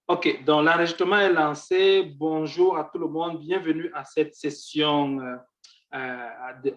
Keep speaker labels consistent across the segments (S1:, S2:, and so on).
S1: OK, donc l'enregistrement est lancé. Bonjour à tout le monde. Bienvenue à cette session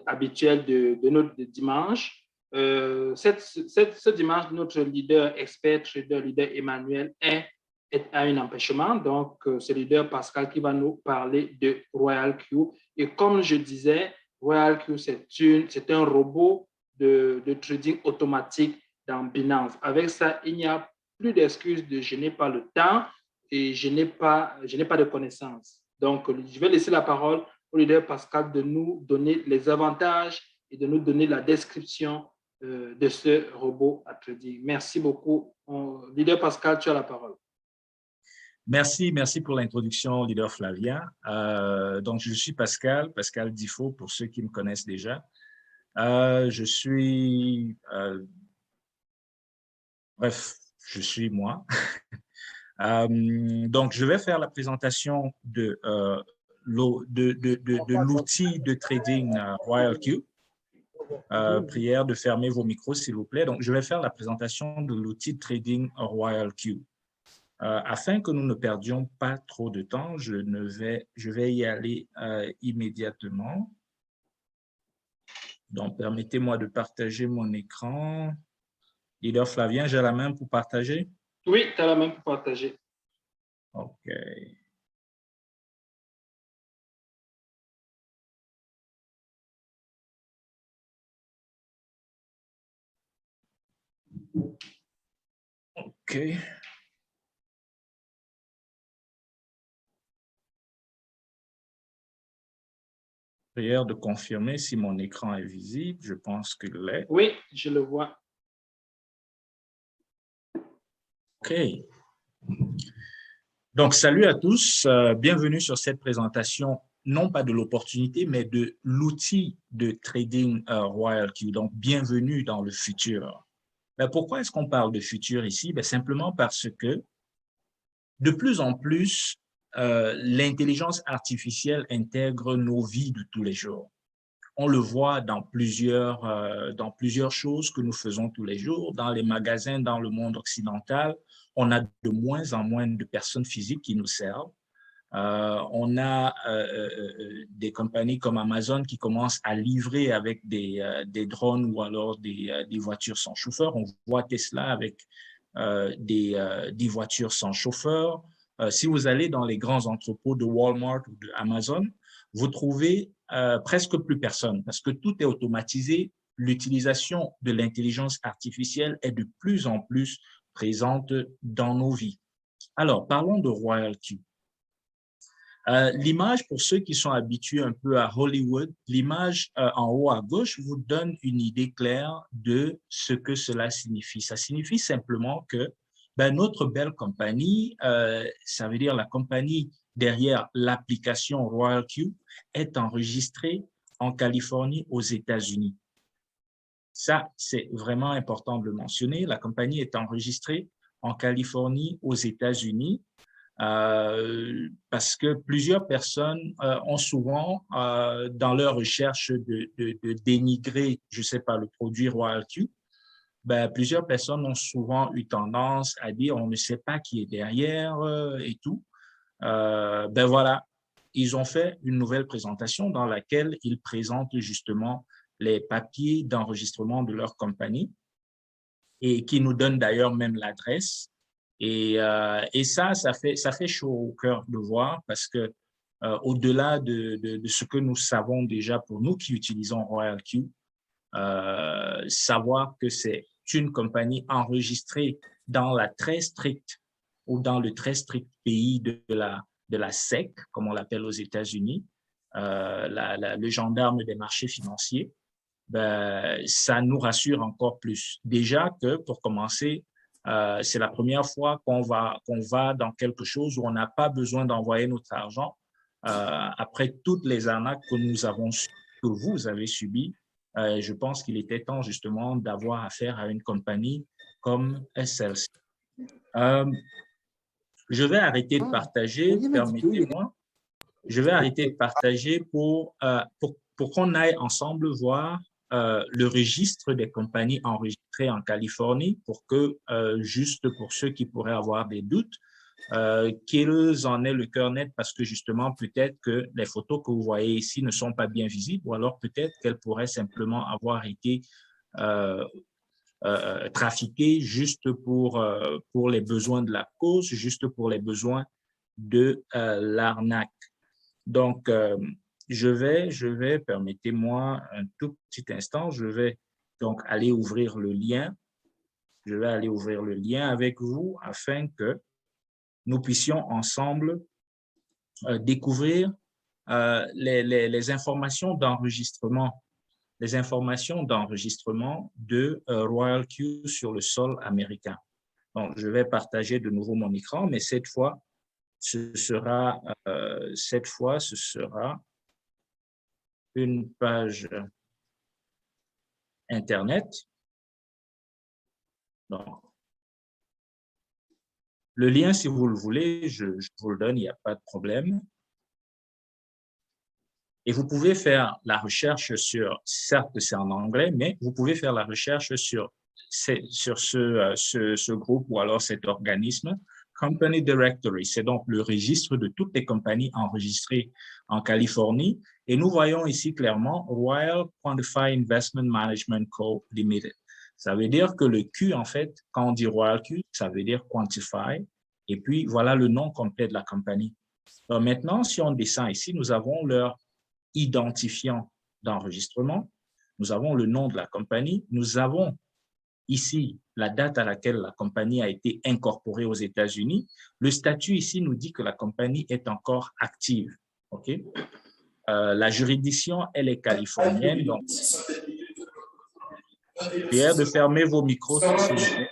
S1: habituelle de notre dimanche. Ce dimanche, notre leader expert, leader Emmanuel a un empêchement. Donc, c'est le leader Pascal qui va nous parler de Royal Q. Et comme je disais, Royal Q, c'est un robot de trading automatique dans Binance. Avec ça, il n'y a plus d'excuses de je n'ai pas le temps et je n'ai pas de connaissances. Donc, je vais laisser la parole au leader Pascal de nous donner les avantages et de nous donner la description de ce robot à trading. Merci beaucoup. Leader Pascal, tu as la parole.
S2: Merci pour l'introduction, leader Flavien. Donc, je suis Pascal Difo, pour ceux qui me connaissent déjà. Je suis moi. Donc, je vais faire la présentation de l'outil de trading Royal Q. Prière de fermer vos micros, s'il vous plaît. Donc, je vais faire la présentation de l'outil de trading Royal Q. Afin que nous ne perdions pas trop de temps, je vais y aller immédiatement. Donc, permettez-moi de partager mon écran. Leader Flavien, j'ai la main pour partager?
S1: Oui, tu as la main pour partager.
S2: OK. OK. Prière de confirmer si mon écran est visible. Je pense qu'il l'est.
S1: Oui, je le vois.
S2: OK. Donc, salut à tous. Bienvenue sur cette présentation, non pas de l'opportunité, mais de l'outil de trading Royal Q. Donc, bienvenue dans le futur. Ben, pourquoi est-ce qu'on parle de futur ici? Ben, simplement parce que de plus en plus, l'intelligence artificielle intègre nos vies de tous les jours. On le voit dans plusieurs choses que nous faisons tous les jours. Dans les magasins, dans le monde occidental, on a de moins en moins de personnes physiques qui nous servent. On a des compagnies comme Amazon qui commencent à livrer avec des drones ou alors des voitures sans chauffeur. On voit Tesla avec des voitures sans chauffeur. Si vous allez dans les grands entrepôts de Walmart ou de Amazon, vous trouvez presque plus personne parce que tout est automatisé. L'utilisation de l'intelligence artificielle est de plus en plus présente dans nos vies. Alors, parlons de Royal Q. L'image, pour ceux qui sont habitués un peu à Hollywood, l'image en haut à gauche vous donne une idée claire de ce que cela signifie. Ça signifie simplement que notre belle compagnie, ça veut dire la compagnie derrière l'application Royal Q, est enregistrée en Californie, aux États-Unis. Ça, c'est vraiment important de le mentionner. La compagnie est enregistrée en Californie, aux États-Unis. Parce que plusieurs personnes ont souvent, dans leur recherche de dénigrer, je ne sais pas, le produit Royal Q, plusieurs personnes ont souvent eu tendance à dire on ne sait pas qui est derrière et tout. Voilà, ils ont fait une nouvelle présentation dans laquelle ils présentent justement les papiers d'enregistrement de leur compagnie et qui nous donnent d'ailleurs même l'adresse. Et ça fait chaud au cœur de voir parce que au-delà de ce que nous savons déjà pour nous qui utilisons Royal Q, savoir que c'est une compagnie enregistrée dans la très stricte ou dans le très strict pays de la SEC, comme on l'appelle aux États-Unis, le gendarme des marchés financiers, ça nous rassure encore plus. Déjà que, pour commencer, c'est la première fois qu'on va dans quelque chose où on n'a pas besoin d'envoyer notre argent. Après toutes les arnaques que vous avez subies, je pense qu'il était temps justement d'avoir affaire à une compagnie comme celle-ci. Je vais arrêter de partager, permettez-moi. Je vais arrêter de partager pour qu'on aille ensemble voir le registre des compagnies enregistrées en Californie pour que, juste pour ceux qui pourraient avoir des doutes, Quels en est le cœur net parce que justement, peut-être que les photos que vous voyez ici ne sont pas bien visibles ou alors peut-être qu'elles pourraient simplement avoir été trafiquées juste pour les besoins de la cause, juste pour les besoins de l'arnaque. Donc, permettez-moi un tout petit instant, je vais donc aller ouvrir le lien. Je vais aller ouvrir le lien avec vous afin que nous puissions ensemble découvrir les informations d'enregistrement, de Royal Q sur le sol américain. Donc, je vais partager de nouveau mon écran, mais cette fois, ce sera une page Internet. Donc, le lien, si vous le voulez, je vous le donne, il n'y a pas de problème. Et vous pouvez faire la recherche sur, certes c'est en anglais, mais vous pouvez faire la recherche sur ce groupe ou alors cet organisme. Company Directory, c'est donc le registre de toutes les compagnies enregistrées en Californie. Et nous voyons ici clairement Royal Quantify Investment Management Co. Limited. Ça veut dire que le Q, en fait, quand on dit Royal Q, ça veut dire Quantify. Et puis, voilà le nom complet de la compagnie. Donc, maintenant, si on descend ici, nous avons leur identifiant d'enregistrement, nous avons le nom de la compagnie, nous avons ici la date à laquelle la compagnie a été incorporée aux États-Unis. Le statut ici nous dit que la compagnie est encore active. Okay? La juridiction, elle est californienne. Donc, prière de fermer vos micros, s'il vous plaît.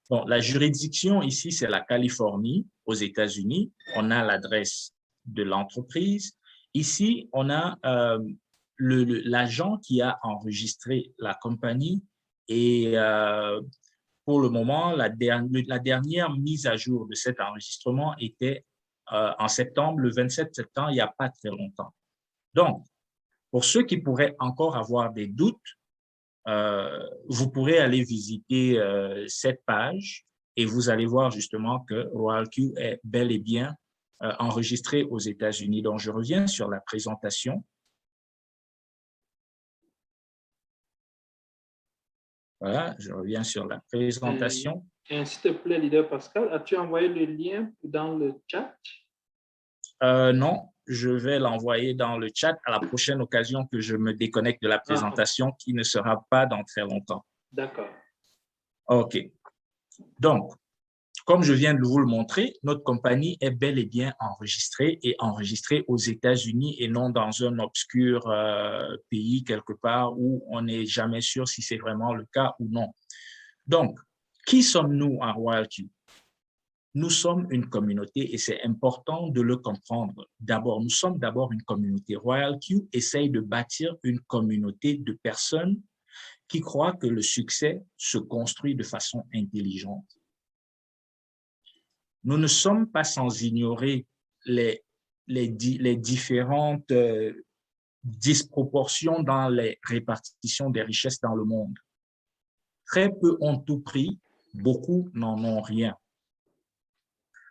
S2: Bon, la juridiction ici, c'est la Californie aux États-Unis. On a l'adresse de l'entreprise. Ici, on a l'agent qui a enregistré la compagnie et pour le moment, la dernière mise à jour de cet enregistrement était en septembre, le 27 septembre, il n'y a pas très longtemps. Donc, pour ceux qui pourraient encore avoir des doutes, vous pourrez aller visiter cette page et vous allez voir justement que Royal Q est bel et bien enregistré aux États-Unis. Donc, je reviens sur la présentation. Voilà, je reviens sur la présentation.
S1: S'il te plaît, leader Pascal, as-tu envoyé le lien dans le chat?
S2: Non, je vais l'envoyer dans le chat à la prochaine occasion que je me déconnecte de la présentation qui ne sera pas dans très longtemps.
S1: D'accord.
S2: OK. Donc, comme je viens de vous le montrer, notre compagnie est bel et bien enregistrée aux États-Unis et non dans un obscur pays quelque part où on n'est jamais sûr si c'est vraiment le cas ou non. Donc, qui sommes-nous à Royal Q? Nous sommes une communauté et c'est important de le comprendre. D'abord, nous sommes d'abord une communauté. Royal Q essaye de bâtir une communauté de personnes qui croient que le succès se construit de façon intelligente. Nous ne sommes pas sans ignorer les différentes disproportions dans les répartitions des richesses dans le monde. Très peu ont tout pris, beaucoup n'en ont rien.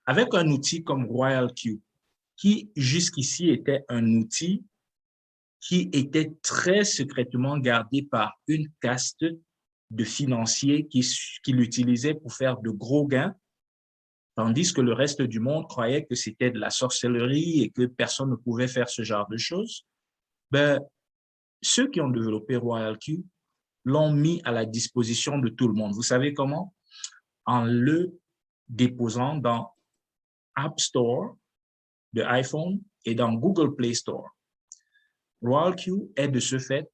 S2: Avec un outil comme Royal Q, qui jusqu'ici était un outil qui était très secrètement gardé par une caste de financiers qui l'utilisaient pour faire de gros gains, tandis que le reste du monde croyait que c'était de la sorcellerie et que personne ne pouvait faire ce genre de choses. Ben, ceux qui ont développé Royal Q l'ont mis à la disposition de tout le monde. Vous savez comment? En le déposant dans App Store de iPhone et dans Google Play Store. Royal Q est de ce fait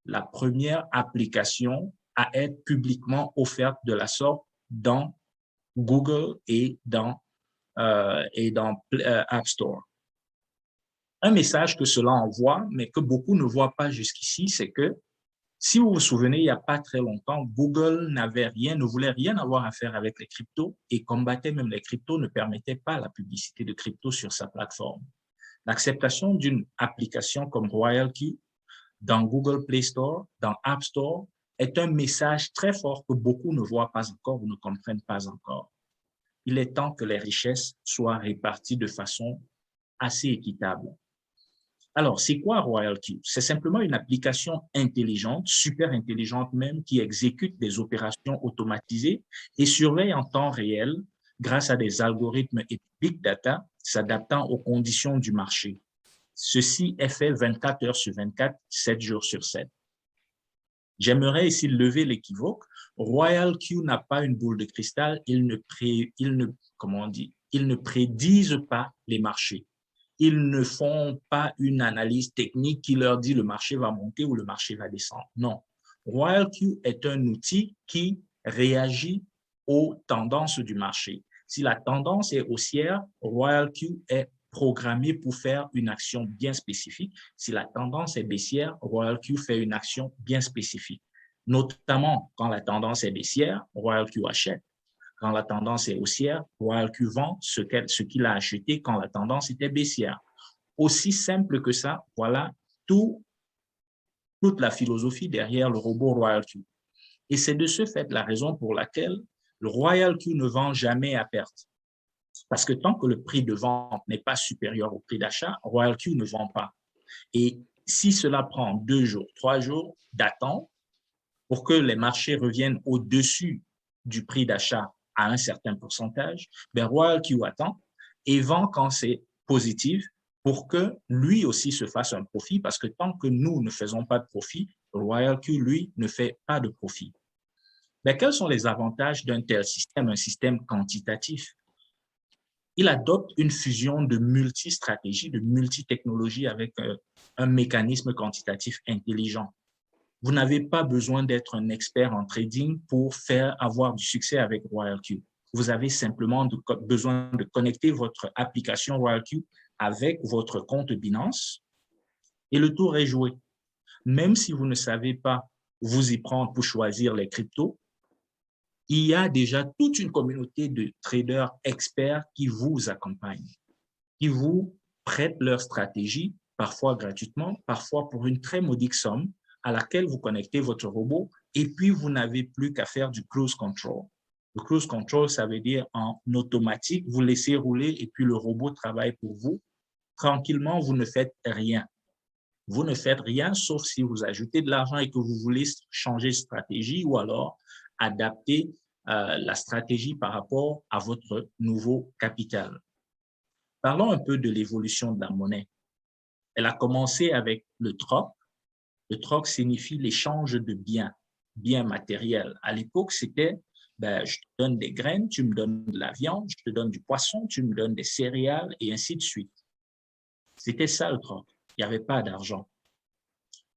S2: la première application à être publiquement offerte de la sorte dans Google et dans App Store. Un message que cela envoie, mais que beaucoup ne voient pas jusqu'ici, c'est que si vous vous souvenez, il n'y a pas très longtemps, Google ne voulait rien avoir à faire avec les cryptos et combattait même les cryptos, ne permettait pas la publicité de cryptos sur sa plateforme. L'acceptation d'une application comme Royal Q dans Google Play Store, dans App Store, est un message très fort que beaucoup ne voient pas encore ou ne comprennent pas encore. Il est temps que les richesses soient réparties de façon assez équitable. Alors, c'est quoi RoyalQ? C'est simplement une application intelligente, super intelligente même, qui exécute des opérations automatisées et surveille en temps réel grâce à des algorithmes et big data s'adaptant aux conditions du marché. Ceci est fait 24 heures sur 24, 7 jours sur 7. J'aimerais ici lever l'équivoque. RoyalQ n'a pas une boule de cristal, il ne prédisent pas les marchés. Ils ne font pas une analyse technique qui leur dit le marché va monter ou le marché va descendre. Non. RoyalQ est un outil qui réagit aux tendances du marché. Si la tendance est haussière, RoyalQ est programmé pour faire une action bien spécifique. Si la tendance est baissière, RoyalQ fait une action bien spécifique. Notamment, quand la tendance est baissière, RoyalQ achète. Quand la tendance est haussière, RoyalQ vend ce qu'il a acheté quand la tendance était baissière. Aussi simple que ça, voilà toute la philosophie derrière le robot RoyalQ. Et c'est de ce fait la raison pour laquelle le RoyalQ ne vend jamais à perte. Parce que tant que le prix de vente n'est pas supérieur au prix d'achat, RoyalQ ne vend pas. Et si cela prend 2 jours, 3 jours d'attente pour que les marchés reviennent au-dessus du prix d'achat à un certain pourcentage, ben RoyalQ attend et vend quand c'est positif pour que lui aussi se fasse un profit, parce que tant que nous ne faisons pas de profit, RoyalQ, lui, ne fait pas de profit. Mais quels sont les avantages d'un tel système, un système quantitatif? Il adopte une fusion de multi-stratégies, de multi-technologies avec un mécanisme quantitatif intelligent. Vous n'avez pas besoin d'être un expert en trading pour avoir du succès avec RoyalQ. Vous avez simplement besoin de connecter votre application RoyalQ avec votre compte Binance et le tour est joué. Même si vous ne savez pas vous y prendre pour choisir les cryptos, il y a déjà toute une communauté de traders experts qui vous accompagnent, qui vous prêtent leur stratégie, parfois gratuitement, parfois pour une très modique somme, à laquelle vous connectez votre robot et puis vous n'avez plus qu'à faire du cruise control. Le cruise control, ça veut dire en automatique, vous laissez rouler et puis le robot travaille pour vous. Tranquillement, vous ne faites rien. Vous ne faites rien sauf si vous ajoutez de l'argent et que vous voulez changer de stratégie ou alors adapter la stratégie par rapport à votre nouveau capital. Parlons un peu de l'évolution de la monnaie. Elle a commencé avec le troc. Le troc signifie l'échange de biens matériels. À l'époque, c'était je te donne des graines, tu me donnes de la viande, je te donne du poisson, tu me donnes des céréales et ainsi de suite. C'était ça le troc. Il n'y avait pas d'argent.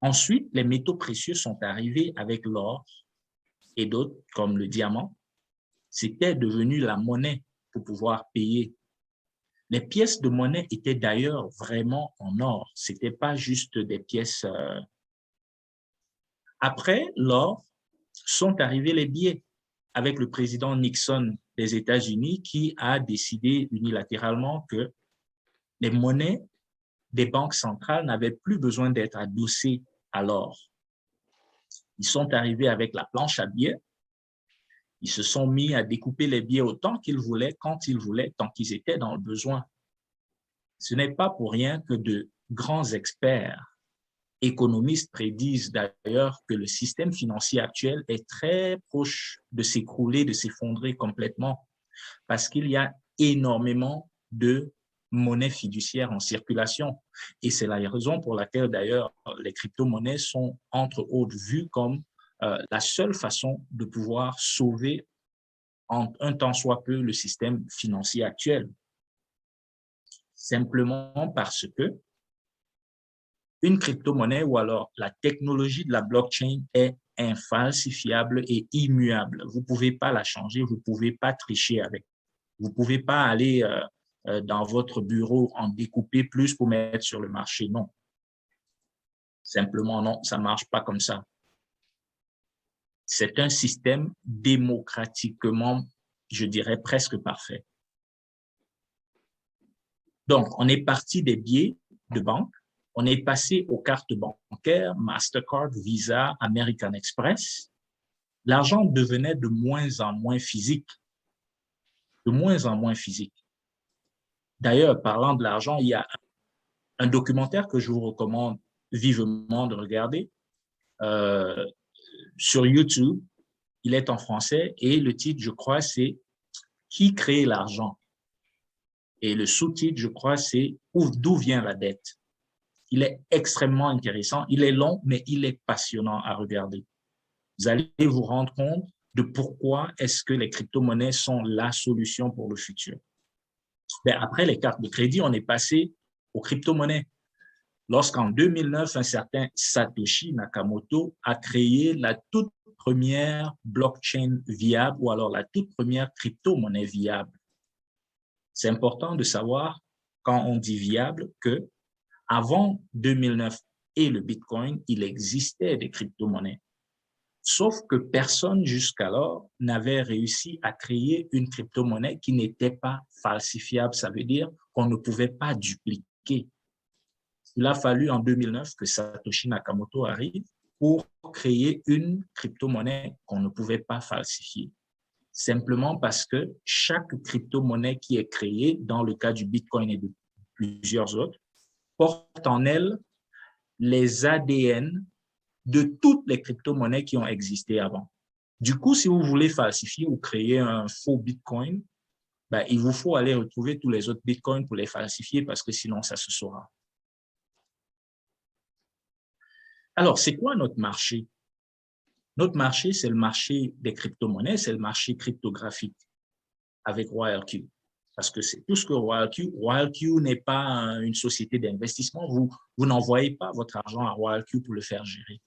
S2: Ensuite, les métaux précieux sont arrivés avec l'or et d'autres comme le diamant. C'était devenu la monnaie pour pouvoir payer. Les pièces de monnaie étaient d'ailleurs vraiment en or. Ce n'était pas juste des pièces. Après l'or, sont arrivés les billets avec le président Nixon des États-Unis qui a décidé unilatéralement que les monnaies des banques centrales n'avaient plus besoin d'être adossées à l'or. Ils sont arrivés avec la planche à billets. Ils se sont mis à découper les billets autant qu'ils voulaient, quand ils voulaient, tant qu'ils étaient dans le besoin. Ce n'est pas pour rien que de grands experts économistes prédisent d'ailleurs que le système financier actuel est très proche de s'écrouler, de s'effondrer complètement, parce qu'il y a énormément de monnaie fiduciaire en circulation. Et c'est la raison pour laquelle d'ailleurs les crypto-monnaies sont entre autres vues comme la seule façon de pouvoir sauver en un tant soit peu le système financier actuel. Simplement parce que une crypto-monnaie ou alors la technologie de la blockchain est infalsifiable et immuable. Vous ne pouvez pas la changer, vous ne pouvez pas tricher avec. Vous ne pouvez pas aller dans votre bureau en découper plus pour mettre sur le marché. Non. Simplement, non, ça ne marche pas comme ça. C'est un système démocratiquement, je dirais, presque parfait. Donc, on est parti des billets de banque, on est passé aux cartes bancaires, Mastercard, Visa, American Express, l'argent devenait de moins en moins physique, de moins en moins physique. D'ailleurs, parlant de l'argent, il y a un documentaire que je vous recommande vivement de regarder sur YouTube. Il est en français et le titre, je crois, c'est « Qui crée l'argent ?» Et le sous-titre, je crois, c'est « D'où vient la dette ?» Il est extrêmement intéressant. Il est long, mais il est passionnant à regarder. Vous allez vous rendre compte de pourquoi est-ce que les crypto-monnaies sont la solution pour le futur. Ben, après les cartes de crédit, on est passé aux crypto-monnaies. Lorsqu'en 2009, un certain Satoshi Nakamoto a créé la toute première blockchain viable ou alors la toute première crypto-monnaie viable. C'est important de savoir, quand on dit viable, que avant 2009 et le Bitcoin, il existait des crypto-monnaies. Sauf que personne jusqu'alors n'avait réussi à créer une crypto-monnaie qui n'était pas falsifiable. Ça veut dire qu'on ne pouvait pas dupliquer. Il a fallu en 2009 que Satoshi Nakamoto arrive pour créer une crypto-monnaie qu'on ne pouvait pas falsifier. Simplement parce que chaque crypto-monnaie qui est créée, dans le cas du Bitcoin et de plusieurs autres, porte en elle les ADN de toutes les crypto-monnaies qui ont existé avant. Du coup, si vous voulez falsifier ou créer un faux Bitcoin, ben, il vous faut aller retrouver tous les autres Bitcoins pour les falsifier parce que sinon, ça se saura. Alors, c'est quoi notre marché? Notre marché, c'est le marché des crypto-monnaies, c'est le marché cryptographique avec RoyalQ. Parce que c'est tout ce que RoyalQ n'est pas une société d'investissement. Vous n'envoyez pas votre argent à RoyalQ pour le faire gérer.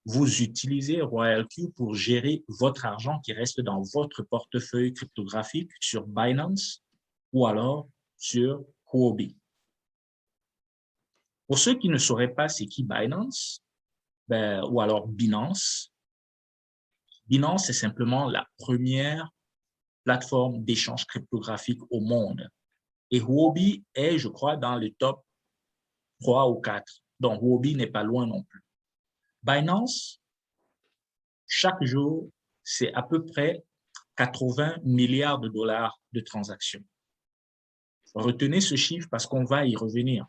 S2: Vous utilisez RoyalQ pour gérer votre argent qui reste dans votre portefeuille cryptographique sur Binance ou alors sur Huobi. Pour ceux qui ne sauraient pas c'est qui Binance, ou alors Binance, Binance est simplement la première plateforme d'échange cryptographique au monde. Et Huobi est, je crois, dans le top 3 ou 4. Donc, Huobi n'est pas loin non plus. Binance, chaque jour, c'est à peu près 80 milliards de dollars de transactions. Retenez ce chiffre parce qu'on va y revenir.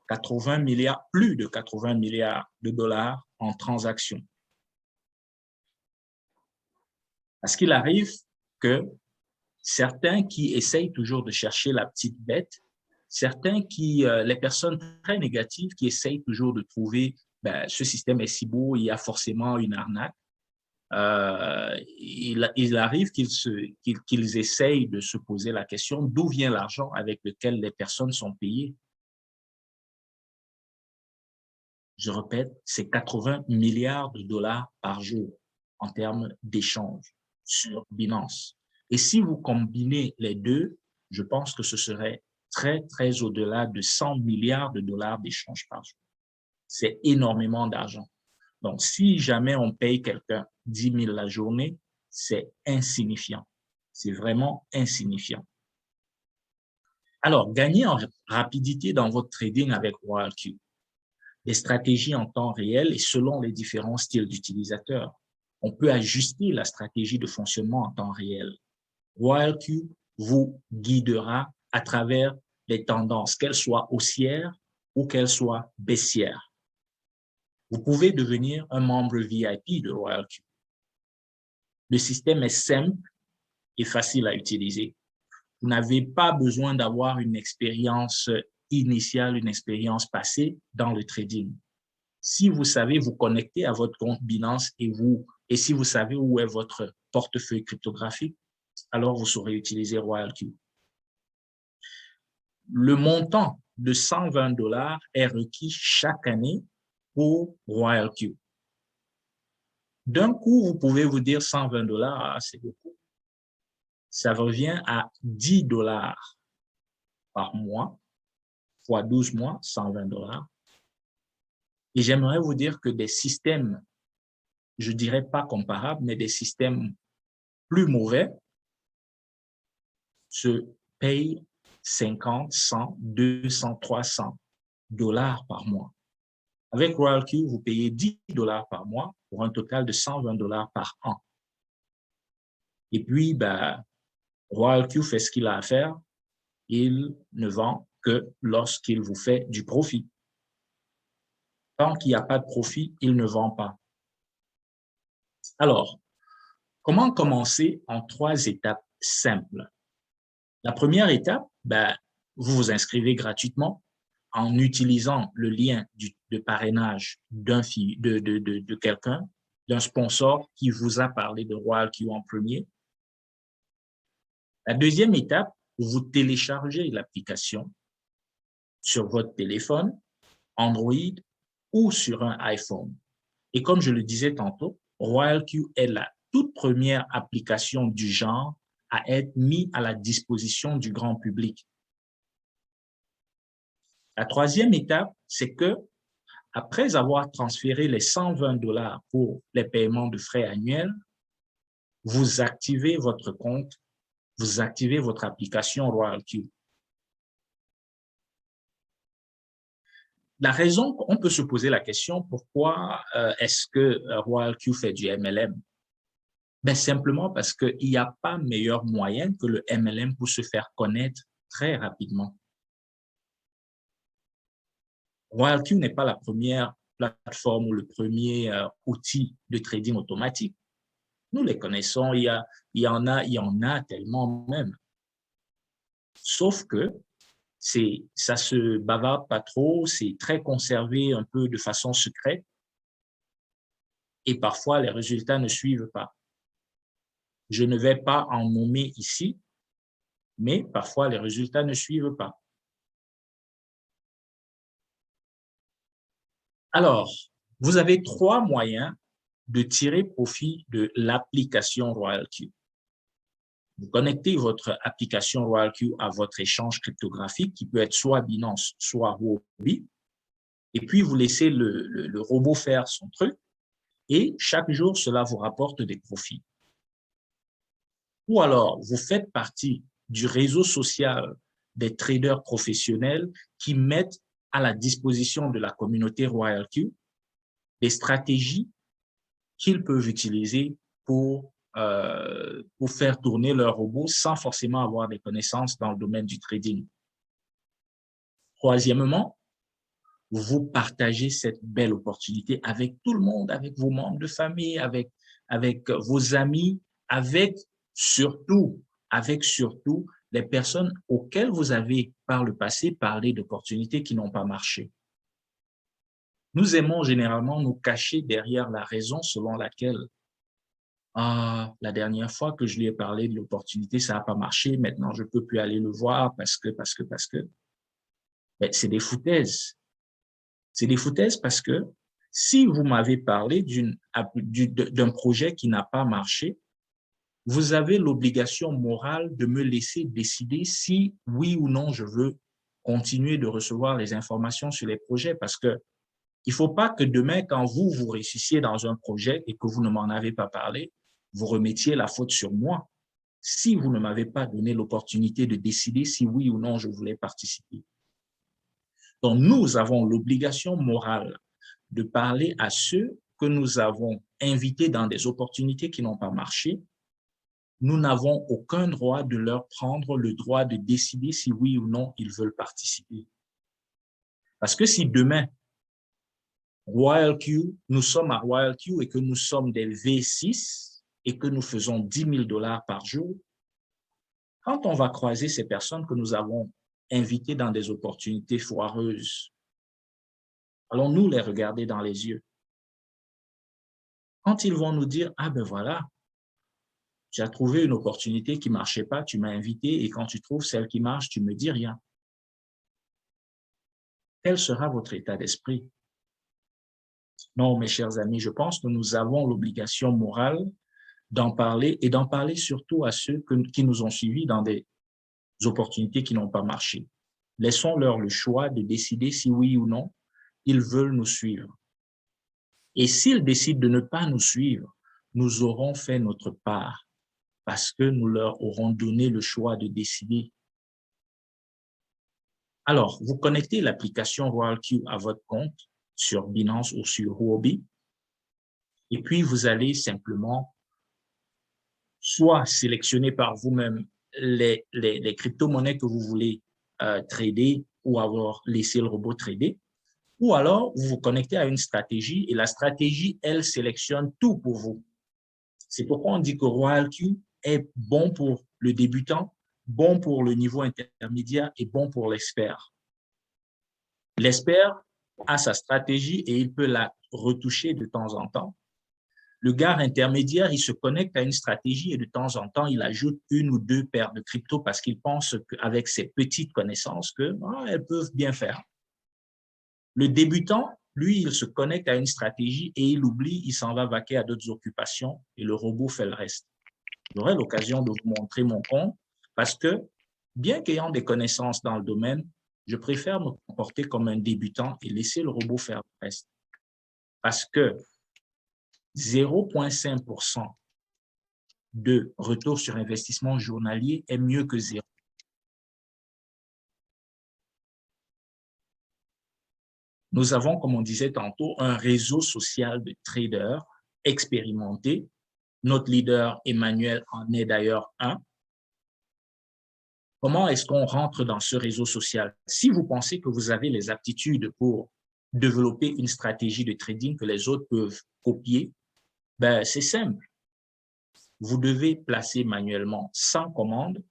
S2: 80 milliards, plus de 80 milliards de dollars en transactions. Parce qu'il arrive que certains qui essayent toujours de chercher la petite bête, certains les personnes très négatives qui essayent toujours de trouver ce système est si beau, il y a forcément une arnaque. Il arrive qu'ils essayent de se poser la question d'où vient l'argent avec lequel les personnes sont payées. Je répète, c'est 80 milliards de dollars par jour en termes d'échange sur Binance. Et si vous combinez les deux, je pense que ce serait très, très au-delà de 100 milliards de dollars d'échanges par jour. C'est énormément d'argent. Donc, si jamais on paye quelqu'un 10 000 la journée, c'est insignifiant. C'est vraiment insignifiant. Alors, gagnez en rapidité dans votre trading avec RoyalQ. Des stratégies en temps réel et selon les différents styles d'utilisateurs. On peut ajuster la stratégie de fonctionnement en temps réel. RoyalQ vous guidera à travers les tendances, qu'elles soient haussières ou qu'elles soient baissières. Vous pouvez devenir un membre VIP de RoyalQ. Le système est simple et facile à utiliser. Vous n'avez pas besoin d'avoir une expérience initiale, une expérience passée dans le trading. Si vous savez vous connecter à votre compte Binance et si vous savez où est votre portefeuille cryptographique, alors vous saurez utiliser RoyalQ. Le montant de 120 $ est requis chaque année pour RoyalQ. D'un coup, vous pouvez vous dire 120 $, c'est beaucoup. Ça revient à 10 $ par mois, fois 12 mois, 120 $. Et j'aimerais vous dire que des systèmes, je dirais pas comparables, mais des systèmes plus mauvais se payent 50, 100, 200, 300 $ par mois. Avec RoyalQ, vous payez $10 par mois pour un total de $120 par an. Et puis, RoyalQ fait ce qu'il a à faire. Il ne vend que lorsqu'il vous fait du profit. Tant qu'il n'y a pas de profit, il ne vend pas. Alors, comment commencer en 3 étapes simples? La première étape, vous vous inscrivez gratuitement en utilisant le lien de parrainage de quelqu'un, d'un sponsor qui vous a parlé de RoyalQ en premier. La deuxième étape, vous téléchargez l'application sur votre téléphone, Android ou sur un iPhone. Et comme je le disais tantôt, RoyalQ est la toute première application du genre à être mise à la disposition du grand public. La troisième étape, c'est que après avoir transféré les $120 pour les paiements de frais annuels, vous activez votre compte, vous activez votre application RoyalQ. La raison, on peut se poser la question, pourquoi est-ce que RoyalQ fait du MLM? Simplement parce qu'il n'y a pas meilleur moyen que le MLM pour se faire connaître très rapidement. RoyalQ n'est pas la première plateforme ou le premier outil de trading automatique. Nous les connaissons, il y en a tellement même. Sauf que ça se bavarde pas trop, c'est très conservé un peu de façon secrète et parfois les résultats ne suivent pas. Je ne vais pas en nommer ici, mais parfois les résultats ne suivent pas. Alors, vous avez 3 moyens de tirer profit de l'application RoyalQ. Vous connectez votre application RoyalQ à votre échange cryptographique qui peut être soit Binance, soit Huobi, et puis vous laissez le robot faire son truc et chaque jour, cela vous rapporte des profits. Ou alors, vous faites partie du réseau social des traders professionnels qui mettent à la disposition de la communauté RoyalQ des stratégies qu'ils peuvent utiliser pour faire tourner leur robot sans forcément avoir des connaissances dans le domaine du trading. Troisièmement, vous partagez cette belle opportunité avec tout le monde, avec vos membres de famille, avec vos amis, avec surtout les personnes auxquelles vous avez par le passé parlé d'opportunités qui n'ont pas marché. Nous aimons généralement nous cacher derrière la raison selon laquelle la dernière fois que je lui ai parlé de l'opportunité, ça n'a pas marché, maintenant je ne peux plus aller le voir parce que. C'est des foutaises. C'est des foutaises parce que si vous m'avez parlé d'un projet qui n'a pas marché, vous avez l'obligation morale de me laisser décider si oui ou non je veux continuer de recevoir les informations sur les projets parce que il ne faut pas que demain, quand vous réussissiez dans un projet et que vous ne m'en avez pas parlé, vous remettiez la faute sur moi si vous ne m'avez pas donné l'opportunité de décider si oui ou non je voulais participer. Donc, nous avons l'obligation morale de parler à ceux que nous avons invités dans des opportunités qui n'ont pas marché. Nous n'avons aucun droit de leur prendre le droit de décider si oui ou non ils veulent participer. Parce que si demain, nous sommes à RoyalQ et que nous sommes des V6 et que nous faisons $10,000 par jour, quand on va croiser ces personnes que nous avons invitées dans des opportunités foireuses, allons-nous les regarder dans les yeux? Quand ils vont nous dire, voilà, tu as trouvé une opportunité qui ne marchait pas, tu m'as invité et quand tu trouves celle qui marche, tu ne me dis rien. Quel sera votre état d'esprit? Non, mes chers amis, je pense que nous avons l'obligation morale d'en parler et d'en parler surtout à ceux qui nous ont suivis dans des opportunités qui n'ont pas marché. Laissons-leur le choix de décider si oui ou non ils veulent nous suivre. Et s'ils décident de ne pas nous suivre, nous aurons fait notre part parce que nous leur aurons donné le choix de décider. Alors, vous connectez l'application RoyalQ à votre compte sur Binance ou sur Huobi. Et puis, vous allez simplement soit sélectionner par vous-même les crypto-monnaies que vous voulez trader ou avoir laissé le robot trader, ou alors vous vous connectez à une stratégie et la stratégie, elle sélectionne tout pour vous. C'est pourquoi on dit que RoyalQ est bon pour le débutant, bon pour le niveau intermédiaire et bon pour l'expert. L'expert a sa stratégie et il peut la retoucher de temps en temps. Le gars intermédiaire, il se connecte à une stratégie et de temps en temps, il ajoute une ou deux paires de crypto parce qu'il pense qu'avec ses petites connaissances, elles peuvent bien faire. Le débutant, lui, il se connecte à une stratégie et il oublie, il s'en va vaquer à d'autres occupations et le robot fait le reste. J'aurai l'occasion de vous montrer mon compte parce que, bien qu'ayant des connaissances dans le domaine, je préfère me comporter comme un débutant et laisser le robot faire le reste. Parce que 0,5% de retour sur investissement journalier est mieux que zéro. Nous avons, comme on disait tantôt, un réseau social de traders expérimentés. Notre leader, Emmanuel, en est d'ailleurs un. Comment est-ce qu'on rentre dans ce réseau social? Si vous pensez que vous avez les aptitudes pour développer une stratégie de trading que les autres peuvent copier, ben, c'est simple. Vous devez placer manuellement 100 commandes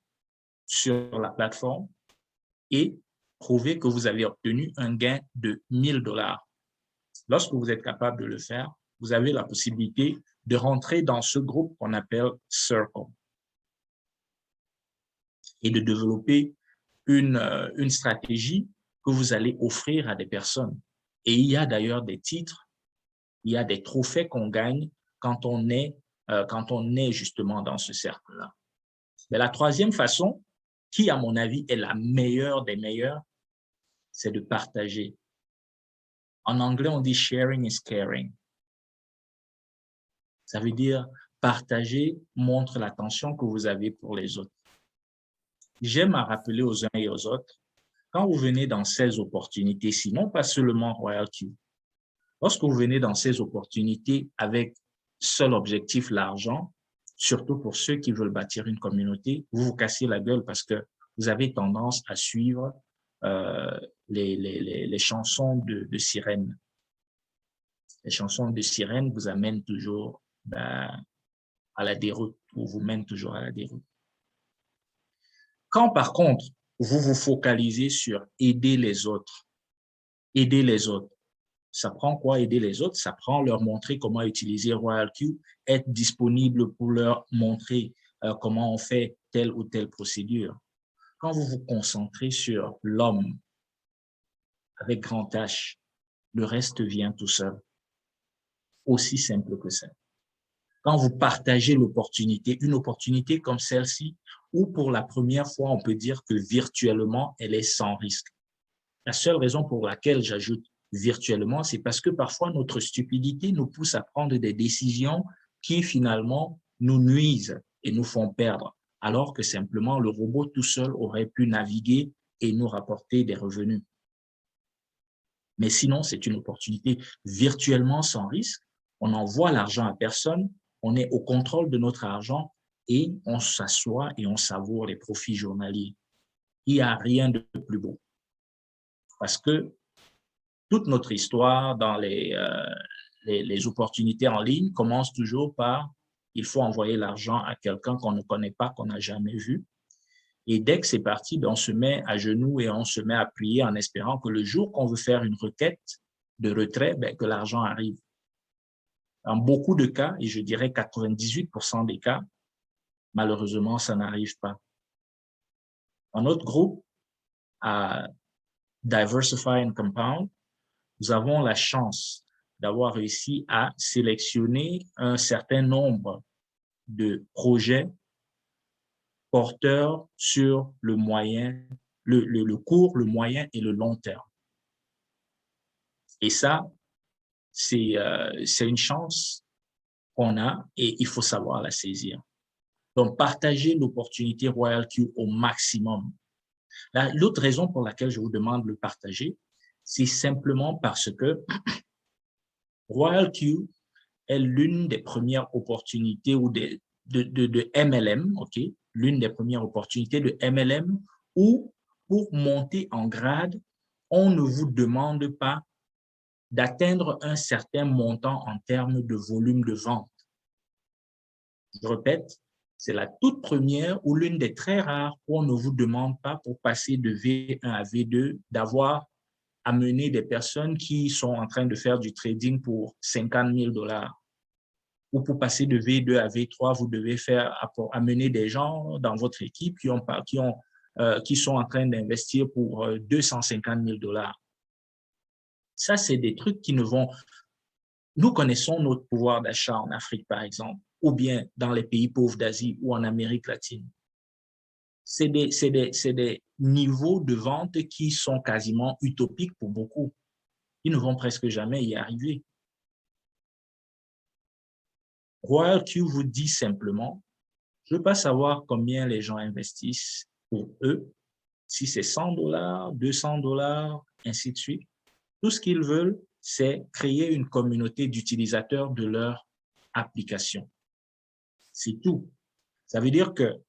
S2: sur la plateforme et prouver que vous avez obtenu un gain de 1 000 $. Lorsque vous êtes capable de le faire, vous avez la possibilité de rentrer dans ce groupe qu'on appelle Circle et de développer une stratégie que vous allez offrir à des personnes. Et il y a d'ailleurs des titres, il y a des trophées qu'on gagne quand on est justement dans ce cercle-là. Mais la troisième façon, qui à mon avis est la meilleure des meilleures, c'est de partager. En anglais, on dit sharing is caring. Ça veut dire partager montre l'attention que vous avez pour les autres. J'aime à rappeler aux uns et aux autres, quand vous venez dans ces opportunités, sinon pas seulement RoyalQ, lorsque vous venez dans ces opportunités avec seul objectif l'argent, surtout pour ceux qui veulent bâtir une communauté, vous vous cassez la gueule parce que vous avez tendance à suivre les chansons de sirène. Les chansons de sirène vous amènent toujours à la déroute ou vous mènent toujours à la déroute. Quand par contre, vous vous focalisez sur aider les autres, ça prend quoi aider les autres? Ça prend leur montrer comment utiliser RoyalQ, être disponible pour leur montrer comment on fait telle ou telle procédure. Quand vous vous concentrez sur l'homme avec grand H, le reste vient tout seul. Aussi simple que ça. Quand vous partagez l'opportunité, une opportunité comme celle-ci, où pour la première fois, on peut dire que virtuellement, elle est sans risque. La seule raison pour laquelle j'ajoute virtuellement, c'est parce que parfois notre stupidité nous pousse à prendre des décisions qui finalement nous nuisent et nous font perdre, alors que simplement le robot tout seul aurait pu naviguer et nous rapporter des revenus. Mais sinon, c'est une opportunité virtuellement sans risque. On n'envoie l'argent à personne, on est au contrôle de notre argent et on s'assoit et on savoure les profits journaliers. Il n'y a rien de plus beau. Parce que toute notre histoire dans les opportunités en ligne commence toujours par il faut envoyer l'argent à quelqu'un qu'on ne connaît pas, qu'on n'a jamais vu. Et dès que c'est parti, on se met à genoux et on se met à prier en espérant que le jour qu'on veut faire une requête de retrait, que l'argent arrive. Dans beaucoup de cas, et je dirais 98% des cas, malheureusement, ça n'arrive pas. Dans notre groupe, à Diversify and Compound, nous avons la chance d'avoir réussi à sélectionner un certain nombre de projets porteurs sur le moyen, le court, le moyen et le long terme. Et ça, c'est une chance qu'on a et il faut savoir la saisir. Donc, partagez l'opportunité RoyalQ au maximum. L'autre raison pour laquelle je vous demande de le partager, C'est simplement parce que RoyalQ est l'une des premières opportunités ou de MLM, ok, l'une des premières opportunités de MLM où pour monter en grade, on ne vous demande pas d'atteindre un certain montant en termes de volume de vente. Je répète, c'est la toute première ou l'une des très rares où on ne vous demande pas pour passer de V1 à V2 d'avoir amené des personnes qui sont en train de faire du trading pour 50 000 $. Ou pour passer de V2 à V3, vous devez amener des gens dans votre équipe qui sont en train d'investir pour 250 000 $. Ça, c'est des trucs qui ne vont... Nous connaissons notre pouvoir d'achat en Afrique, par exemple, ou bien dans les pays pauvres d'Asie ou en Amérique latine. C'est des niveaux de vente qui sont quasiment utopiques pour beaucoup. Ils ne vont presque jamais y arriver. RoyalQ vous dit simplement, je ne veux pas savoir combien les gens investissent pour eux, si c'est 100 $, 200 $, ainsi de suite. Tout ce qu'ils veulent, c'est créer une communauté d'utilisateurs de leur application. C'est tout. Ça veut dire que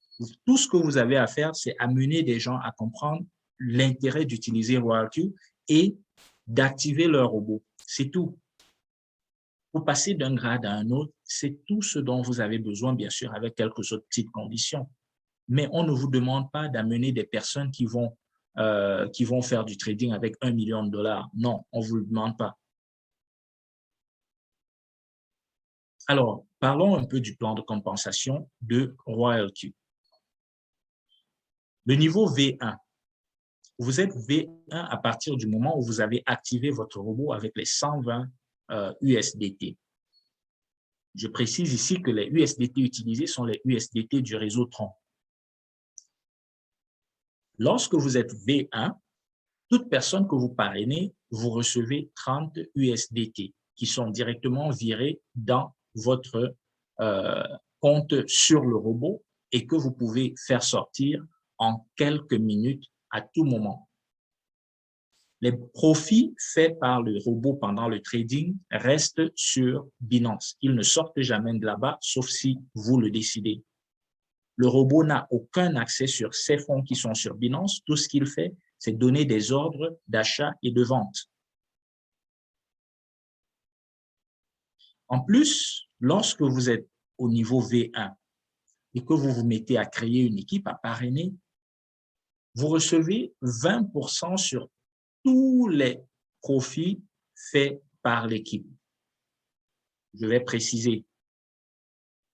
S2: tout ce que vous avez à faire, c'est amener des gens à comprendre l'intérêt d'utiliser RoyalQ et d'activer leur robot. C'est tout. Pour passer d'un grade à un autre, c'est tout ce dont vous avez besoin, bien sûr, avec quelques autres petites conditions. Mais on ne vous demande pas d'amener des personnes qui vont faire du trading avec 1 million de $. Non, on ne vous le demande pas. Alors, parlons un peu du plan de compensation de RoyalQ. Le niveau V1. Vous êtes V1 à partir du moment où vous avez activé votre robot avec les 120 USDT. Je précise ici que les USDT utilisés sont les USDT du réseau Tron. Lorsque vous êtes V1, toute personne que vous parrainez, vous recevez 30 USDT qui sont directement virés dans votre compte sur le robot et que vous pouvez faire sortir en quelques minutes à tout moment. Les profits faits par le robot pendant le trading restent sur Binance. Ils ne sortent jamais de là-bas, sauf si vous le décidez. Le robot n'a aucun accès sur ces fonds qui sont sur Binance. Tout ce qu'il fait, c'est donner des ordres d'achat et de vente. En plus, lorsque vous êtes au niveau V1 et que vous vous mettez à créer une équipe, à parrainer, vous recevez 20% sur tous les profits faits par l'équipe. Je vais préciser,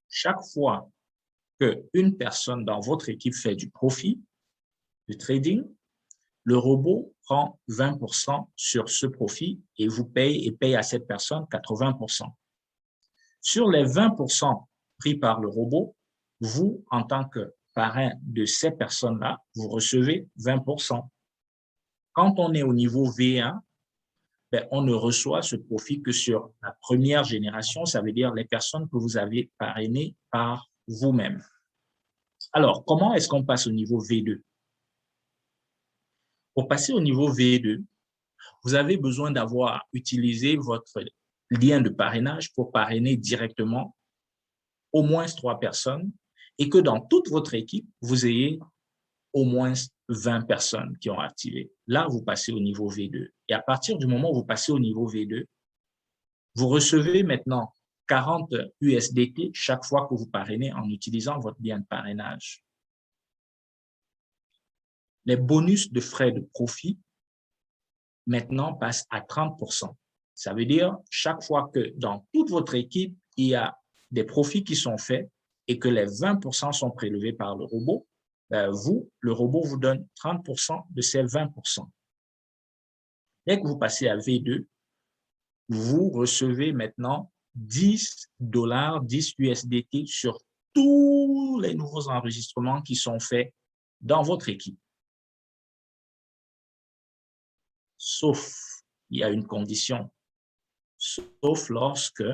S2: chaque fois qu'une personne dans votre équipe fait du profit, du trading, le robot prend 20% sur ce profit et vous paye à cette personne 80%. Sur les 20% pris par le robot, vous, en tant que parrain de ces personnes-là, vous recevez 20%. Quand on est au niveau V1, on ne reçoit ce profit que sur la première génération, ça veut dire les personnes que vous avez parrainées par vous-même. Alors, comment est-ce qu'on passe au niveau V2? Pour passer au niveau V2, vous avez besoin d'avoir utilisé votre lien de parrainage pour parrainer directement au moins 3 personnes et que dans toute votre équipe, vous ayez au moins 20 personnes qui ont activé. Là, vous passez au niveau V2. Et à partir du moment où vous passez au niveau V2, vous recevez maintenant 40 USDT chaque fois que vous parrainez en utilisant votre lien de parrainage. Les bonus de frais de profit maintenant passent à 30%. Ça veut dire chaque fois que dans toute votre équipe, il y a des profits qui sont faits et que les 20% sont prélevés par le robot, le robot vous donne 30% de ces 20%. Dès que vous passez à V2, vous recevez maintenant 10 $, 10 USDT sur tous les nouveaux enregistrements qui sont faits dans votre équipe. Sauf, il y a une condition, sauf lorsque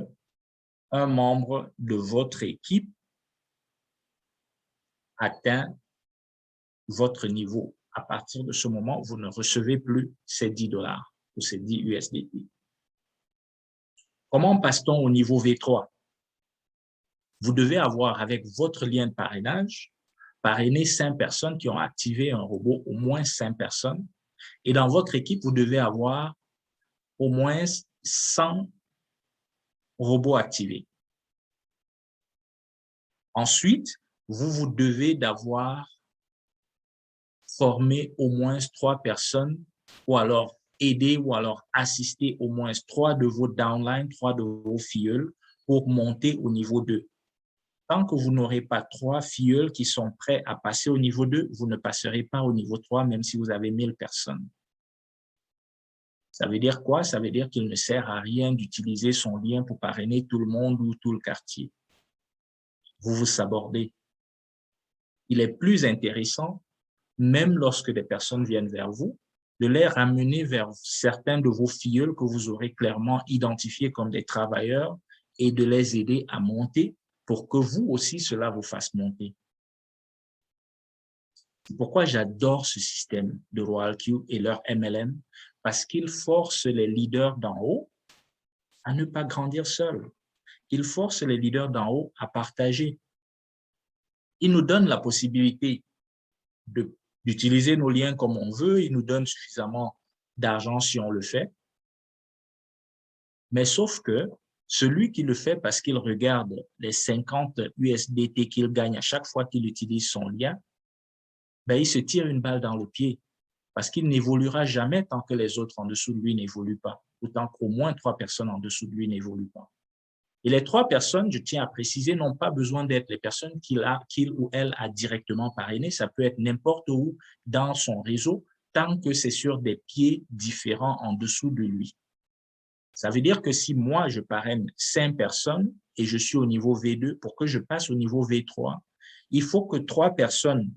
S2: un membre de votre équipe atteint votre niveau. À partir de ce moment, vous ne recevez plus ces 10 $. pour ces 10 USDT. Comment passe-t-on au niveau V3? Vous devez avoir avec votre lien de parrainage, parrainer 5 personnes qui ont activé un robot, au moins 5 personnes. Et dans votre équipe, vous devez avoir au moins 100 robots activés. Ensuite, vous devez d'avoir formé au moins 3 personnes ou alors aider ou alors assister au moins 3 de vos downlines, 3 de vos filleuls pour monter au niveau 2. Tant que vous n'aurez pas 3 filleuls qui sont prêts à passer au niveau 2, vous ne passerez pas au niveau 3, même si vous avez 1000 personnes. Ça veut dire quoi? Ça veut dire qu'il ne sert à rien d'utiliser son lien pour parrainer tout le monde ou tout le quartier. Vous vous sabordez. Il est plus intéressant, même lorsque des personnes viennent vers vous, de les ramener vers certains de vos filleuls que vous aurez clairement identifiés comme des travailleurs et de les aider à monter pour que vous aussi, cela vous fasse monter. C'est pourquoi j'adore ce système de RoyalQ et leur MLM, parce qu'ils forcent les leaders d'en haut à ne pas grandir seuls. Ils forcent les leaders d'en haut à partager. Ils nous donnent la possibilité d'utiliser nos liens comme on veut. Ils nous donnent suffisamment d'argent si on le fait. Mais sauf que celui qui le fait parce qu'il regarde les 50 USDT qu'il gagne à chaque fois qu'il utilise son lien, ben, il se tire une balle dans le pied parce qu'il n'évoluera jamais tant que les autres en dessous de lui n'évoluent pas, autant qu'au moins 3 personnes en dessous de lui n'évoluent pas. Et les 3 personnes, je tiens à préciser, n'ont pas besoin d'être les personnes qu'il ou elle a directement parrainées. Ça peut être n'importe où dans son réseau, tant que c'est sur des pieds différents en dessous de lui. Ça veut dire que si moi, je parraine 5 personnes et je suis au niveau V2, pour que je passe au niveau V3, il faut que 3 personnes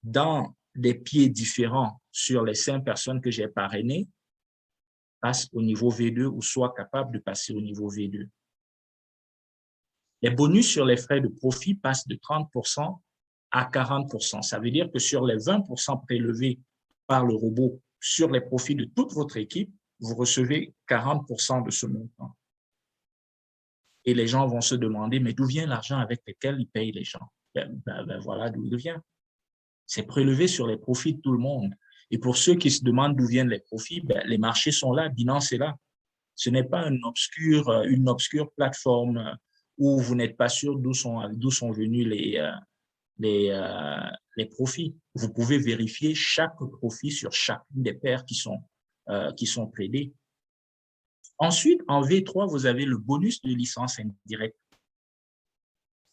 S2: dans des pieds différents sur les 5 personnes que j'ai parrainées passent au niveau V2 ou soient capables de passer au niveau V2. Les bonus sur les frais de profit passent de 30% à 40%. Ça veut dire que sur les 20% prélevés par le robot sur les profits de toute votre équipe, vous recevez 40% de ce montant. Et les gens vont se demander, mais d'où vient l'argent avec lequel ils payent les gens? Voilà d'où il vient. C'est prélevé sur les profits de tout le monde. Et pour ceux qui se demandent d'où viennent les profits, les marchés sont là, Binance est là. Ce n'est pas une obscure plateforme où vous n'êtes pas sûr d'où sont venus les profits. Vous pouvez vérifier chaque profit sur chacune des paires qui sont tradées. Ensuite, en V3, vous avez le bonus de licence indirecte.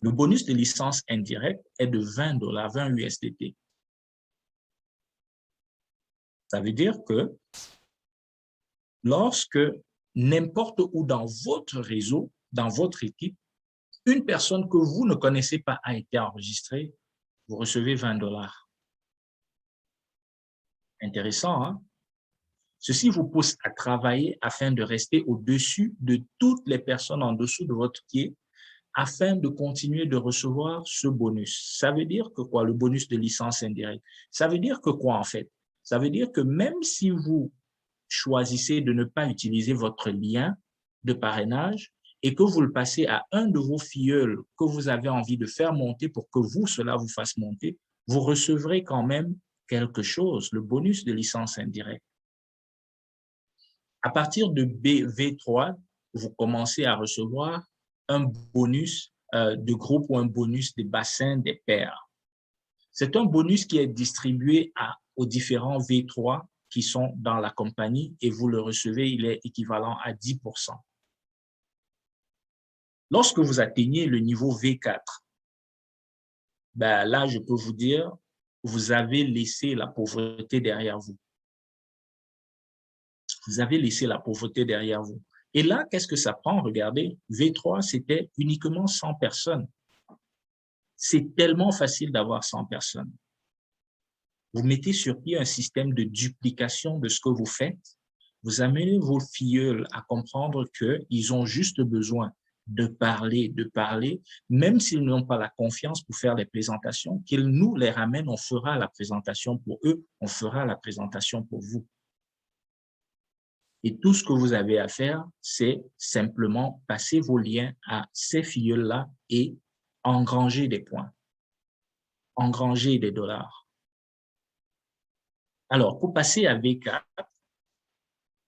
S2: Le bonus de licence indirecte est de 20 $, 20 USDT. Ça veut dire que lorsque n'importe où dans votre réseau, dans votre équipe, une personne que vous ne connaissez pas a été enregistrée, vous recevez 20 $. Intéressant, hein? Ceci vous pousse à travailler afin de rester au-dessus de toutes les personnes en dessous de votre pied afin de continuer de recevoir ce bonus. Ça veut dire que quoi, le bonus de licence indirecte? Ça veut dire que quoi, en fait? Ça veut dire que même si vous choisissez de ne pas utiliser votre lien de parrainage et que vous le passez à un de vos filleuls que vous avez envie de faire monter pour que vous, cela vous fasse monter, vous recevrez quand même quelque chose, le bonus de licence indirecte. À partir de V3, vous commencez à recevoir un bonus de groupe ou un bonus des bassins des pairs. C'est un bonus qui est distribué aux différents V3 qui sont dans la compagnie et vous le recevez, il est équivalent à 10%. Lorsque vous atteignez le niveau V4, là, je peux vous dire, vous avez laissé la pauvreté derrière vous. Vous avez laissé la pauvreté derrière vous. Et là, qu'est-ce que ça prend? Regardez, V3, c'était uniquement 100 personnes. C'est tellement facile d'avoir 100 personnes. Vous mettez sur pied un système de duplication de ce que vous faites. Vous amenez vos filleuls à comprendre qu'ils ont juste besoin de parler, même s'ils n'ont pas la confiance pour faire les présentations, qu'ils nous les ramènent, on fera la présentation pour eux, on fera la présentation pour vous. Et tout ce que vous avez à faire, c'est simplement passer vos liens à ces filleuls-là et engranger des points, engranger des dollars. Alors, pour passer à V4,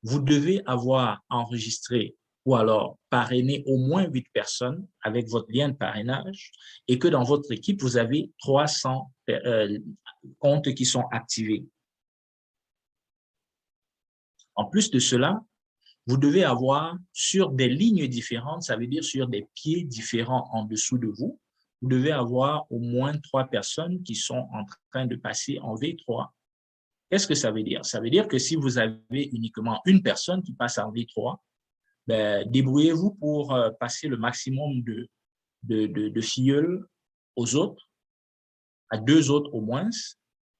S2: vous devez avoir enregistré ou alors parrainer au moins 8 personnes avec votre lien de parrainage et que dans votre équipe, vous avez 300 comptes qui sont activés. En plus de cela, vous devez avoir sur des lignes différentes, ça veut dire sur des pieds différents en dessous de vous, vous devez avoir au moins 3 personnes qui sont en train de passer en V3. Qu'est-ce que ça veut dire? Ça veut dire que si vous avez uniquement une personne qui passe en V3, ben, débrouillez-vous pour passer le maximum de filleuls aux autres, à 2 autres au moins,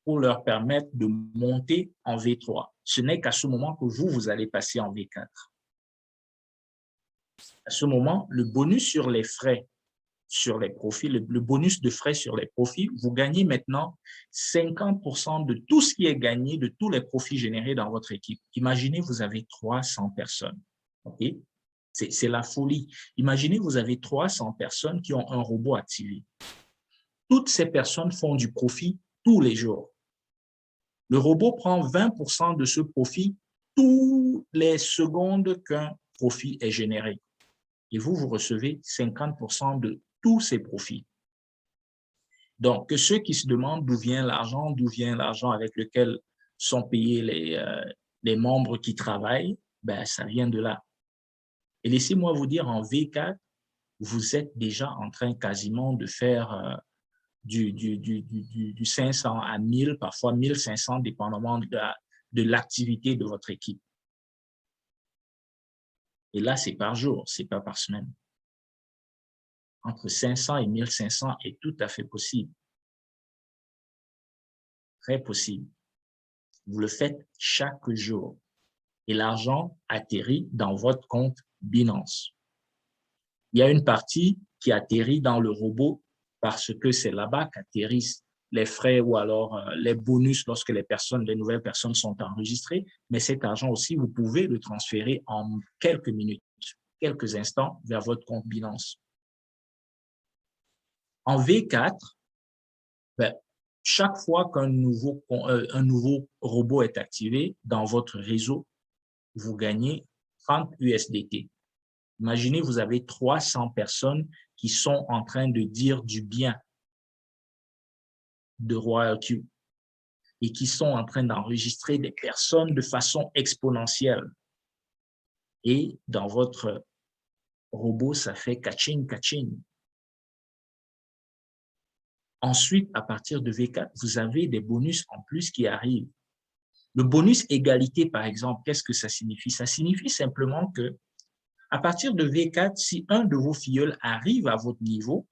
S2: pour leur permettre de monter en V3. Ce n'est qu'à ce moment que vous allez passer en V4. À ce moment, le bonus sur les frais, sur les profits, le bonus de frais sur les profits, vous gagnez maintenant 50% de tout ce qui est gagné, de tous les profits générés dans votre équipe. Imaginez, vous avez 300 personnes. Okay? C'est la folie. Imaginez, vous avez 300 personnes qui ont un robot activé. Toutes ces personnes font du profit tous les jours. Le robot prend 20% de ce profit toutes les secondes qu'un profit est généré. Et vous recevez 50% de tous ces profits. Donc, ceux qui se demandent d'où vient l'argent avec lequel sont payés les membres qui travaillent, ben, ça vient de là. Et laissez-moi vous dire, en V4, vous êtes déjà en train quasiment de faire du 500 à 1000, parfois 1500, dépendamment de l'activité de votre équipe. Et là, c'est par jour, c'est pas par semaine. Entre 500 et 1500 est tout à fait possible. Très possible. Vous le faites chaque jour. Et l'argent atterrit dans votre compte Binance. Il y a une partie qui atterrit dans le robot parce que c'est là-bas qu'atterrissent les frais ou alors les bonus lorsque les nouvelles personnes sont enregistrées. Mais cet argent aussi, vous pouvez le transférer en quelques minutes, quelques instants vers votre compte Binance. En V4, ben, chaque fois qu'un nouveau robot est activé dans votre réseau, vous gagnez 30 USDT. Imaginez, vous avez 300 personnes qui sont en train de dire du bien de RoyalQ et qui sont en train d'enregistrer des personnes de façon exponentielle. Et dans votre robot, ça fait catching, catching. Ensuite, à partir de V4, vous avez des bonus en plus qui arrivent. Le bonus égalité, par exemple, qu'est-ce que ça signifie? Ça signifie simplement que à partir de V4, si un de vos filleuls arrive à votre niveau,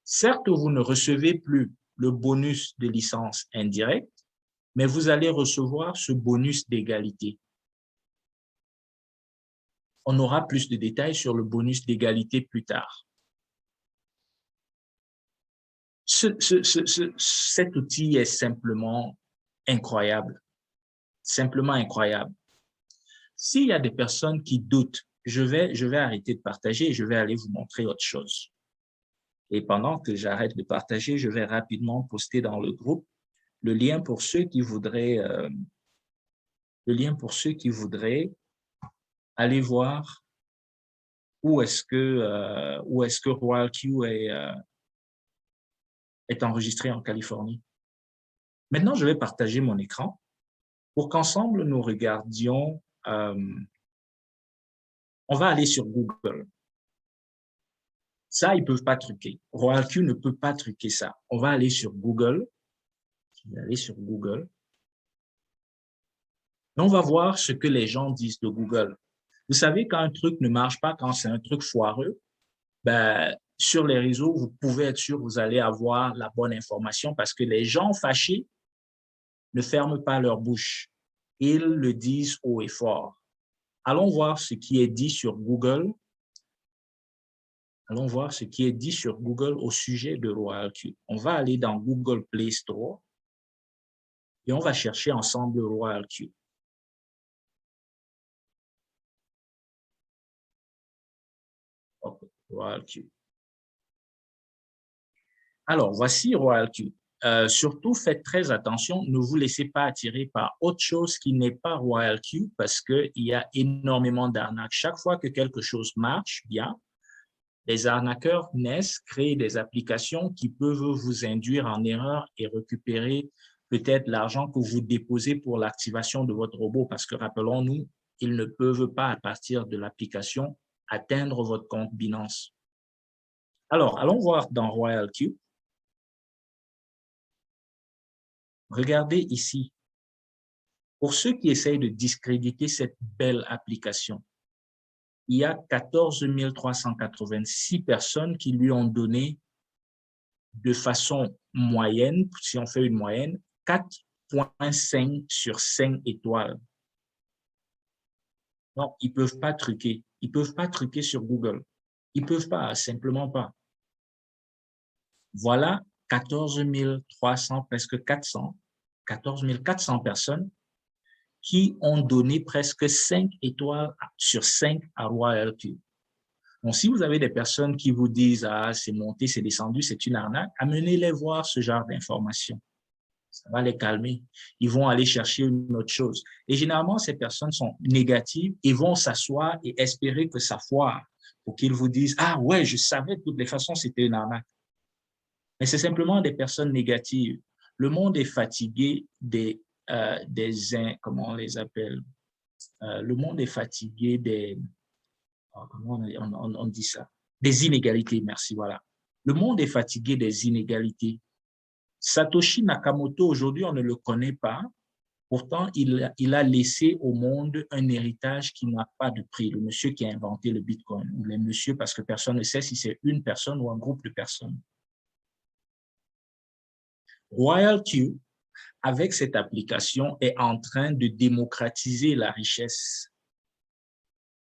S2: certes, vous ne recevez plus le bonus de licence indirecte, mais vous allez recevoir ce bonus d'égalité. On aura plus de détails sur le bonus d'égalité plus tard. Cet outil est simplement incroyable. Simplement incroyable. S'il y a des personnes qui doutent, je vais arrêter de partager et je vais aller vous montrer autre chose. Et pendant que j'arrête de partager, je vais rapidement poster dans le groupe le lien pour ceux qui voudraient, aller voir où est-ce que RoyalQ est enregistré en Californie. Maintenant, je vais partager mon écran pour qu'ensemble nous regardions. On va aller sur Google. Ça, ils ne peuvent pas truquer. RoyalQ ne peut pas truquer ça. On va aller sur Google. Je vais aller sur Google. Et on va voir ce que les gens disent de Google. Vous savez, quand un truc ne marche pas, quand c'est un truc foireux, ben, sur les réseaux, vous pouvez être sûr que vous allez avoir la bonne information parce que les gens fâchés ne ferment pas leur bouche. Ils le disent haut et fort. Allons voir ce qui est dit sur Google. Allons voir ce qui est dit sur Google au sujet de RoyalQ. On va aller dans Google Play Store et on va chercher ensemble RoyalQ. RoyalQ. Alors, voici RoyalQ. Surtout, faites très attention, ne vous laissez pas attirer par autre chose qui n'est pas RoyalQ parce qu'il y a énormément d'arnaques. Chaque fois que quelque chose marche bien, les arnaqueurs naissent, créent des applications qui peuvent vous induire en erreur et récupérer peut-être l'argent que vous déposez pour l'activation de votre robot parce que, rappelons-nous, ils ne peuvent pas, à partir de l'application, atteindre votre compte Binance. Alors, allons voir dans RoyalQ. Regardez ici. Pour ceux qui essayent de discréditer cette belle application, il y a 14 386 personnes qui lui ont donné de façon moyenne, si on fait une moyenne, 4,5 sur 5 étoiles. Non, ils ne peuvent pas truquer. Ils ne peuvent pas truquer sur Google. Ils ne peuvent pas, simplement pas. Voilà 14 300, presque 400, 14 400 personnes qui ont donné presque 5 étoiles sur 5 à RoyalQ. Donc, si vous avez des personnes qui vous disent « Ah, c'est monté, c'est descendu, c'est une arnaque », amenez-les voir ce genre d'informations. Ça va les calmer. Ils vont aller chercher une autre chose. Et généralement, ces personnes sont négatives et vont s'asseoir et espérer que ça foire pour qu'ils vous disent « Ah ouais, je savais de toutes les façons, c'était une arnaque ». Mais c'est simplement des personnes négatives. Le monde est fatigué comment on les appelle? Le monde est fatigué comment on dit ça? Des inégalités, merci, voilà. Le monde est fatigué des inégalités. Satoshi Nakamoto, aujourd'hui, on ne le connaît pas. Pourtant, il a laissé au monde un héritage qui n'a pas de prix. Le monsieur qui a inventé le Bitcoin. Ou les monsieur, parce que personne ne sait si c'est une personne ou un groupe de personnes. RoyalQ, avec cette application, est en train de démocratiser la richesse.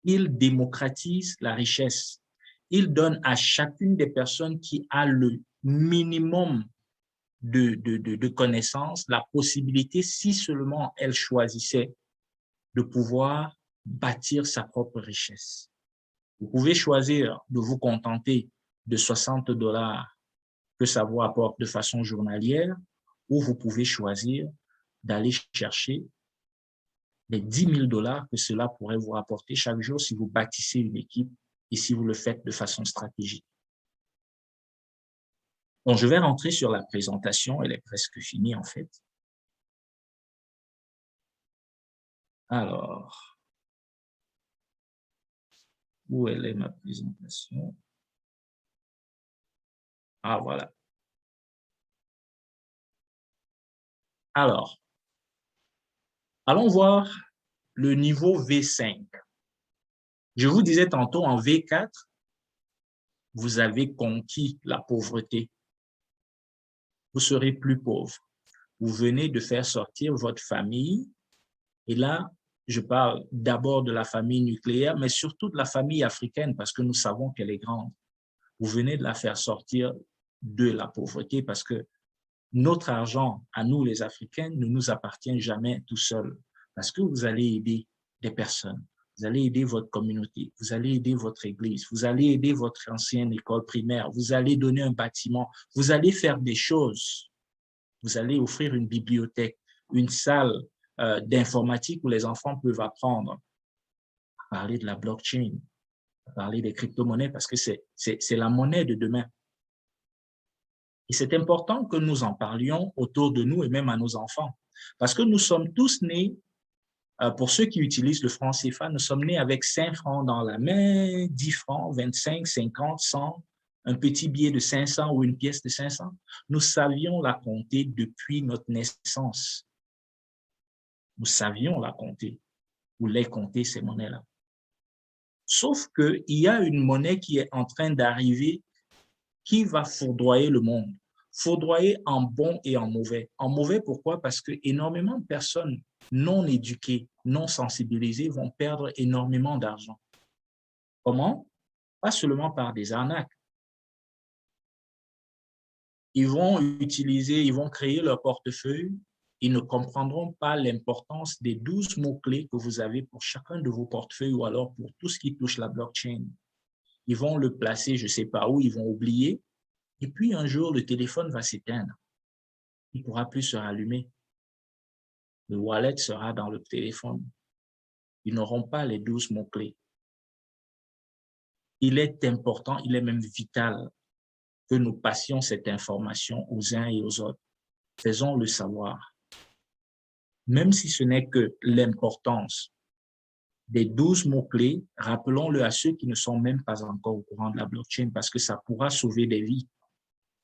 S2: Il démocratise la richesse. Il donne à chacune des personnes qui a le minimum de connaissances la possibilité, si seulement elle choisissait, de pouvoir bâtir sa propre richesse. Vous pouvez choisir de vous contenter de 60 $ que ça vous apporte de façon journalière, ou vous pouvez choisir d'aller chercher les 10 000 $ que cela pourrait vous rapporter chaque jour si vous bâtissez une équipe et si vous le faites de façon stratégique. Donc, je vais rentrer sur la présentation, elle est presque finie en fait. Alors, où elle est ma présentation? Ah, voilà. Alors, allons voir le niveau V5. Je vous disais tantôt en V4, vous avez conquis la pauvreté. Vous serez plus pauvre. Vous venez de faire sortir votre famille. Et là, je parle d'abord de la famille nucléaire, mais surtout de la famille africaine parce que nous savons qu'elle est grande. Vous venez de la faire sortir de la pauvreté parce que notre argent, à nous les Africains, ne nous appartient jamais tout seul parce que vous allez aider des personnes. Vous allez aider votre communauté, vous allez aider votre église, vous allez aider votre ancienne école primaire, vous allez donner un bâtiment, vous allez faire des choses. Vous allez offrir une bibliothèque, une salle d'informatique où les enfants peuvent apprendre à parler de la blockchain, à parler des crypto-monnaies parce que c'est la monnaie de demain. Et c'est important que nous en parlions autour de nous et même à nos enfants parce que nous sommes tous nés, pour ceux qui utilisent le franc CFA, nous sommes nés avec 5 francs dans la main, 10 francs, 25, 50, 100, un petit billet de 500 ou une pièce de 500. Nous savions la compter depuis notre naissance. Nous savions la compter ou les compter, ces monnaies-là. Sauf qu'il y a une monnaie qui est en train d'arriver qui va foudroyer le monde. Foudroyer en bon et en mauvais. En mauvais, pourquoi? Parce que énormément de personnes non éduquées, non sensibilisées vont perdre énormément d'argent. Comment? Pas seulement par des arnaques. Ils vont créer leur portefeuille, ils ne comprendront pas l'importance des 12 mots-clés que vous avez pour chacun de vos portefeuilles ou alors pour tout ce qui touche la blockchain. Ils vont le placer, je ne sais pas où, ils vont oublier. Et puis, un jour, le téléphone va s'éteindre. Il ne pourra plus se rallumer. Le wallet sera dans le téléphone. Ils n'auront pas les 12 mots-clés. Il est important, il est même vital que nous passions cette information aux uns et aux autres. Faisons-le savoir. Même si ce n'est que l'importance des 12 mots-clés, rappelons-le à ceux qui ne sont même pas encore au courant de la blockchain parce que ça pourra sauver des vies.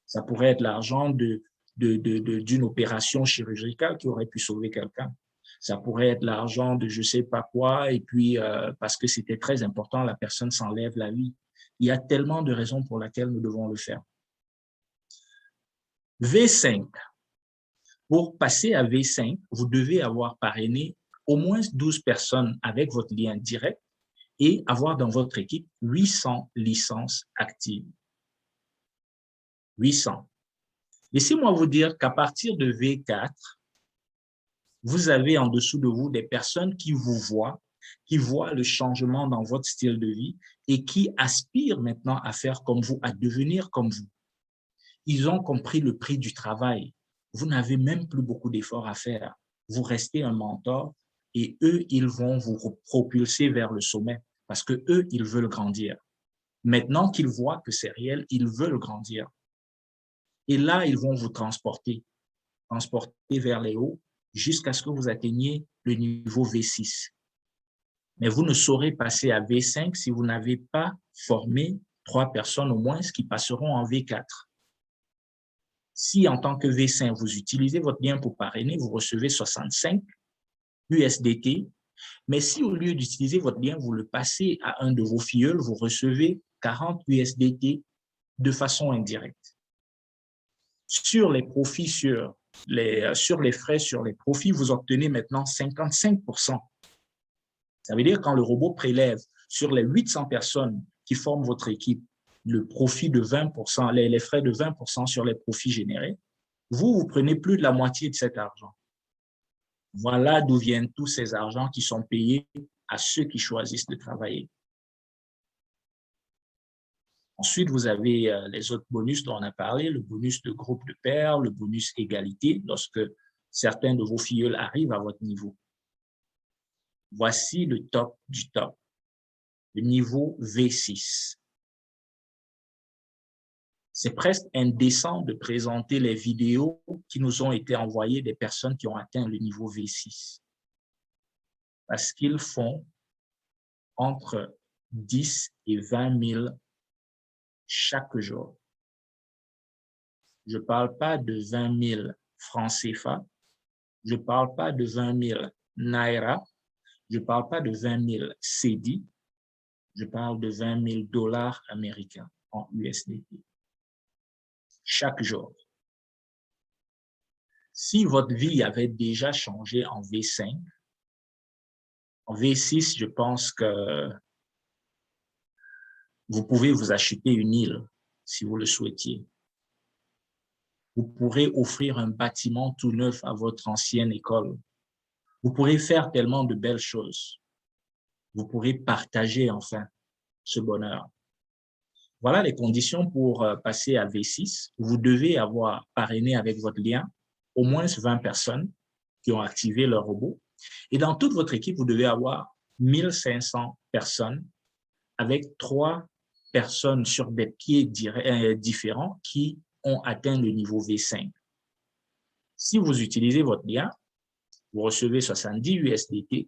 S2: Ça pourrait être l'argent d'une opération chirurgicale qui aurait pu sauver quelqu'un. Ça pourrait être l'argent de je ne sais pas quoi et puis parce que c'était très important, la personne s'enlève la vie. Il y a tellement de raisons pour lesquelles nous devons le faire. V5. Pour passer à V5, vous devez avoir parrainé au moins 12 personnes avec votre lien direct et avoir dans votre équipe 800 licences actives. 800. Laissez-moi vous dire qu'à partir de V4, vous avez en dessous de vous des personnes qui vous voient, qui voient le changement dans votre style de vie et qui aspirent maintenant à faire comme vous, à devenir comme vous. Ils ont compris le prix du travail. Vous n'avez même plus beaucoup d'efforts à faire. Vous restez un mentor et eux, ils vont vous propulser vers le sommet parce que eux, ils veulent grandir. Maintenant qu'ils voient que c'est réel, ils veulent grandir. Et là, ils vont vous transporter vers les hauts jusqu'à ce que vous atteigniez le niveau V6. Mais vous ne saurez passer à V5 si vous n'avez pas formé 3 personnes au moins qui passeront en V4. Si en tant que V5, vous utilisez votre lien pour parrainer, vous recevez 65 USDT. Mais si au lieu d'utiliser votre lien, vous le passez à un de vos filleuls, vous recevez 40 USDT de façon indirecte. Sur les profits, sur les frais, sur les profits, vous obtenez maintenant 55%. Ça veut dire quand le robot prélève sur les 800 personnes qui forment votre équipe le profit de 20%, les frais de 20% sur les profits générés, vous prenez plus de la moitié de cet argent. Voilà d'où viennent tous ces argents qui sont payés à ceux qui choisissent de travailler. Ensuite, vous avez les autres bonus dont on a parlé, le bonus de groupe de pairs, le bonus égalité, lorsque certains de vos filleuls arrivent à votre niveau. Voici le top du top, le niveau V6. C'est presque indécent de présenter les vidéos qui nous ont été envoyées des personnes qui ont atteint le niveau V6. Parce qu'ils font entre 10 et 20 000 chaque jour. Je ne parle pas de 20 000 francs CFA, je ne parle pas de 20 000 Naira, je ne parle pas de 20 000 CEDI, je parle de 20 000 dollars américains en USDT. Chaque jour. Si votre vie avait déjà changé en V5, en V6, je pense que vous pouvez vous acheter une île si vous le souhaitiez. Vous pourrez offrir un bâtiment tout neuf à votre ancienne école. Vous pourrez faire tellement de belles choses. Vous pourrez partager enfin ce bonheur. Voilà les conditions pour passer à V6. Vous devez avoir parrainé avec votre lien au moins 20 personnes qui ont activé leur robot. Et dans toute votre équipe, vous devez avoir 1500 personnes avec 3 personnes sur des pieds différents qui ont atteint le niveau V5. Si vous utilisez votre lien, vous recevez 70 USDT.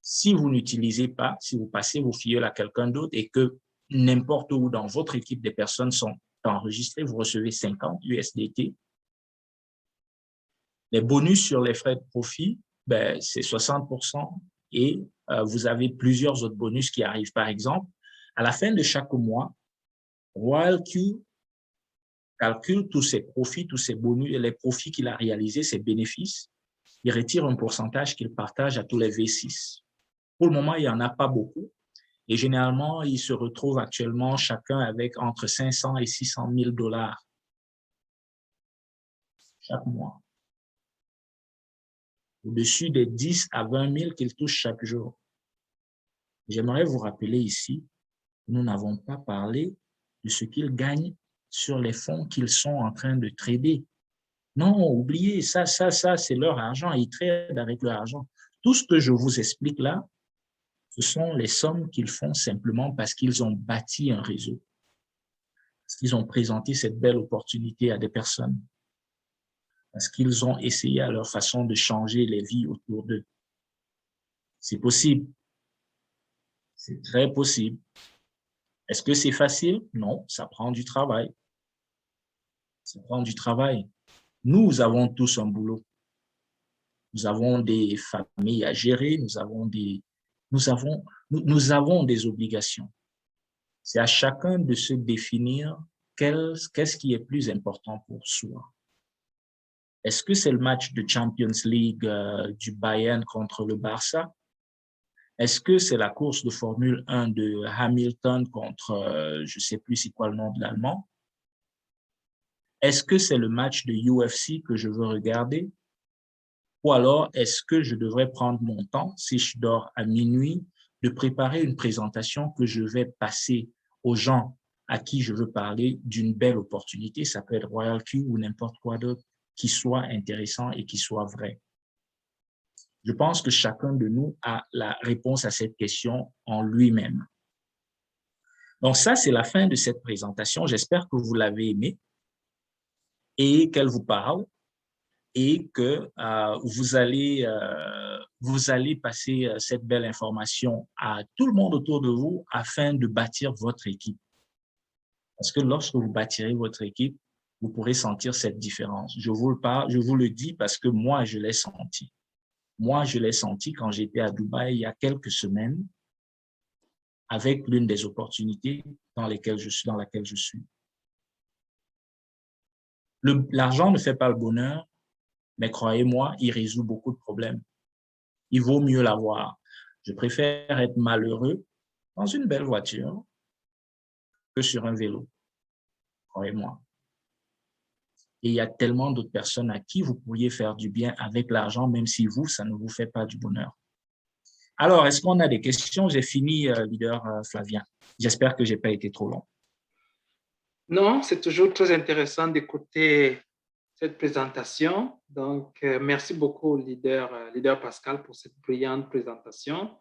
S2: Si vous n'utilisez pas, si vous passez vos filleuls à quelqu'un d'autre et que n'importe où dans votre équipe des personnes sont enregistrées, vous recevez 50 USDT. Les bonus sur les frais de profit, c'est 60% et vous avez plusieurs autres bonus qui arrivent. Par exemple, à la fin de chaque mois, RoyalQ calcule tous ses profits, tous ses bonus, les profits qu'il a réalisés, ses bénéfices. Il retire un pourcentage qu'il partage à tous les V6. Pour le moment, il n'y en a pas beaucoup. Et généralement, ils se retrouvent actuellement chacun avec entre 500 et 600 000 dollars chaque mois. Au-dessus des 10 à 20 000 qu'ils touchent chaque jour. J'aimerais vous rappeler ici nous n'avons pas parlé de ce qu'ils gagnent sur les fonds qu'ils sont en train de trader. Non, oubliez, ça, c'est leur argent. Ils tradent avec leur argent. Tout ce que je vous explique là, ce sont les sommes qu'ils font simplement parce qu'ils ont bâti un réseau, parce qu'ils ont présenté cette belle opportunité à des personnes, parce qu'ils ont essayé à leur façon de changer les vies autour d'eux. C'est possible. C'est très possible. Est-ce que c'est facile? Non, ça prend du travail. Ça prend du travail. Nous avons tous un boulot. Nous avons des familles à gérer, nous avons des obligations. C'est à chacun de se définir qu'est-ce qui est plus important pour soi. Est-ce que c'est le match de Champions League du Bayern contre le Barça? Est-ce que c'est la course de Formule 1 de Hamilton contre, je ne sais plus c'est quoi le nom de l'Allemand? Est-ce que c'est le match de UFC que je veux regarder? Ou alors, est-ce que je devrais prendre mon temps, si je dors à minuit, de préparer une présentation que je vais passer aux gens à qui je veux parler d'une belle opportunité, ça peut être Royal Q ou n'importe quoi d'autre, qui soit intéressant et qui soit vrai. Je pense que chacun de nous a la réponse à cette question en lui-même. Donc ça, c'est la fin de cette présentation. J'espère que vous l'avez aimée et qu'elle vous parle, et que vous allez passer cette belle information à tout le monde autour de vous afin de bâtir votre équipe. Parce que lorsque vous bâtirez votre équipe, vous pourrez sentir cette différence. Je vous le dis parce que moi, je l'ai senti. Moi, je l'ai senti quand j'étais à Dubaï il y a quelques semaines avec l'une des opportunités dans laquelle je suis. L'argent ne fait pas le bonheur, mais croyez-moi, il résout beaucoup de problèmes. Il vaut mieux l'avoir. Je préfère être malheureux dans une belle voiture que sur un vélo. Croyez-moi. Et il y a tellement d'autres personnes à qui vous pourriez faire du bien avec l'argent, même si vous, ça ne vous fait pas du bonheur. Alors, est-ce qu'on a des questions? J'ai fini, leader Flavien. J'espère que je n'ai pas été trop long.
S1: Non, c'est toujours très intéressant d'écouter cette présentation. Donc, merci beaucoup, leader Pascal, pour cette brillante présentation.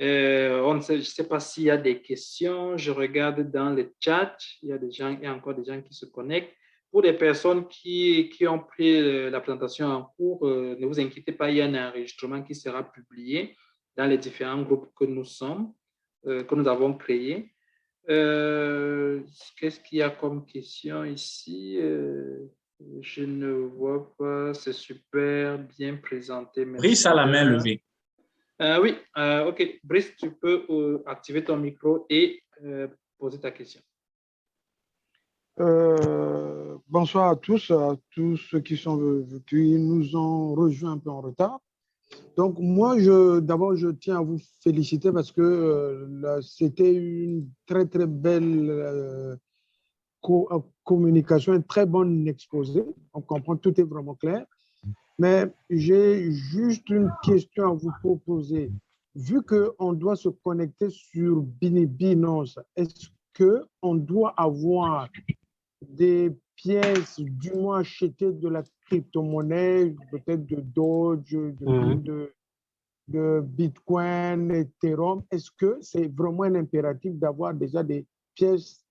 S1: Je ne sais pas s'il y a des questions. Je regarde dans le chat. Il y a encore des gens qui se connectent. Pour les personnes qui ont pris la présentation en cours, ne vous inquiétez pas, il y a un enregistrement qui sera publié dans les différents groupes que nous avons créés. Qu'est-ce qu'il y a comme question ici? Je ne vois pas. C'est super bien présenté. Merci.
S2: Brice a la main levée.
S1: Oui, OK. Brice, tu peux activer ton micro et poser ta question.
S3: Bonsoir à tous ceux qui nous ont rejoints un peu en retard. Donc, moi, d'abord, je tiens à vous féliciter parce que c'était une très, très belle communication, un très bon exposé. On comprend, tout est vraiment clair. Mais j'ai juste une question à vous proposer. Vu qu'on doit se connecter sur Binance, est-ce qu'on doit avoir des pièces du moins achetées de la crypto-monnaie, peut-être de Doge, de Bitcoin, Ethereum? Est-ce que c'est vraiment un impératif d'avoir déjà des pièces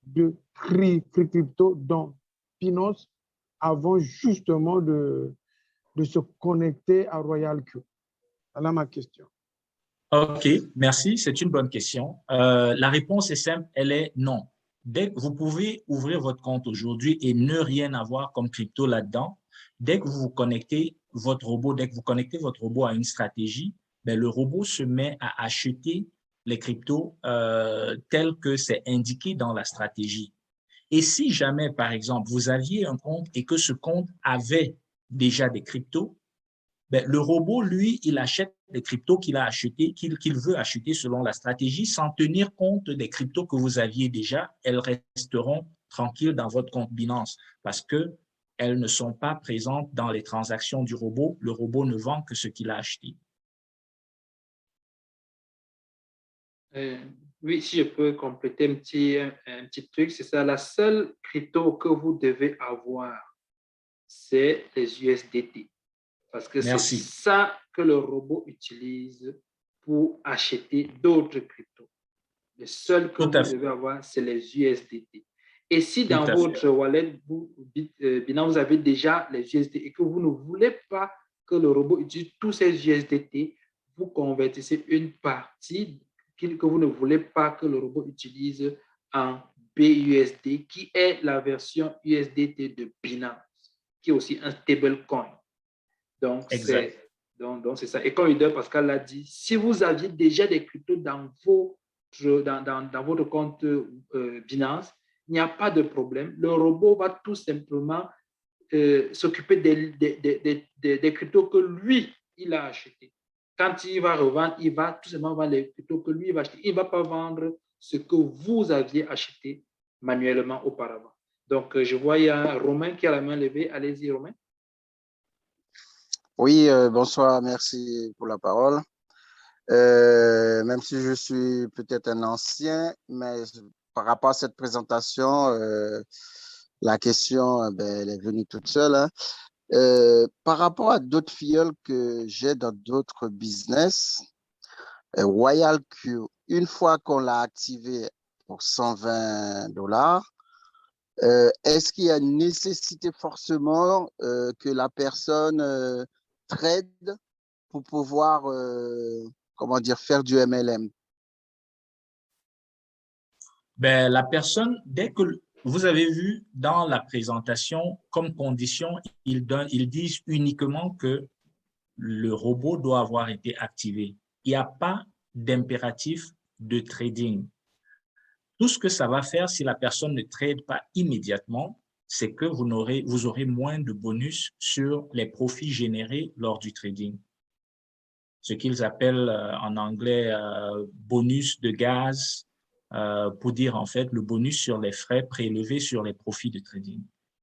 S3: de crypto dans Binance avant justement de se connecter à Royal Q? Voilà ma question.
S2: OK, merci. C'est une bonne question. La réponse est simple, elle est non. Dès que vous pouvez ouvrir votre compte aujourd'hui et ne rien avoir comme crypto là-dedans, dès que vous connectez votre robot à une stratégie, ben, le robot se met à acheter les cryptos tels que c'est indiqué dans la stratégie. Et si jamais, par exemple, vous aviez un compte et que ce compte avait déjà des cryptos, ben, le robot, lui, il achète les cryptos qu'il a achetés, qu'il veut acheter selon la stratégie, sans tenir compte des cryptos que vous aviez déjà. Elles resteront tranquilles dans votre compte Binance parce qu'elles ne sont pas présentes dans les transactions du robot. Le robot ne vend que ce qu'il a acheté.
S1: Oui, si je peux compléter un petit truc, c'est ça. La seule crypto que vous devez avoir, c'est les USDT. Parce que c'est
S2: Merci.
S1: ça que le robot utilise pour acheter d'autres cryptos. Le seul que
S2: Tout à
S1: vous
S2: fait.
S1: devez avoir, c'est les USDT. Et si
S2: Tout
S1: dans
S2: à fait.
S1: votre wallet, Binance, vous avez déjà les USDT et que vous ne voulez pas que le robot utilise tous ces USDT, vous convertissez une partie que vous ne voulez pas que le robot utilise en BUSD, qui est la version USDT de Binance, qui est aussi un stablecoin. Donc,
S2: Exact.
S1: c'est ça. Et comme Leader Pascal l'a dit, si vous aviez déjà des cryptos dans votre compte Binance, il n'y a pas de problème. Le robot va tout simplement s'occuper des cryptos que lui, il a achetés. Quand il va revendre, il va tout simplement vendre les cryptos que lui va acheter. Il ne va pas vendre ce que vous aviez acheté manuellement auparavant. Donc, je vois, il y a Romain qui a la main levée. Allez-y, Romain.
S4: Oui, bonsoir, merci pour la parole. Même si je suis peut-être un ancien, mais par rapport à cette présentation, la question ben, elle est venue toute seule. Hein. Par rapport à d'autres filleuls que j'ai dans d'autres business, Royal Q, une fois qu'on l'a activé pour $120, est-ce qu'il y a une nécessité forcément que la personne trade pour pouvoir, comment dire, faire du MLM?
S2: Ben, la personne, dès que vous avez vu dans la présentation, comme condition, ils disent uniquement que le robot doit avoir été activé. Il n'y a pas d'impératif de trading. Tout ce que ça va faire si la personne ne trade pas immédiatement, c'est que vous aurez moins de bonus sur les profits générés lors du trading. Ce qu'ils appellent en anglais bonus de gaz, pour dire en fait le bonus sur les frais prélevés sur les profits de trading.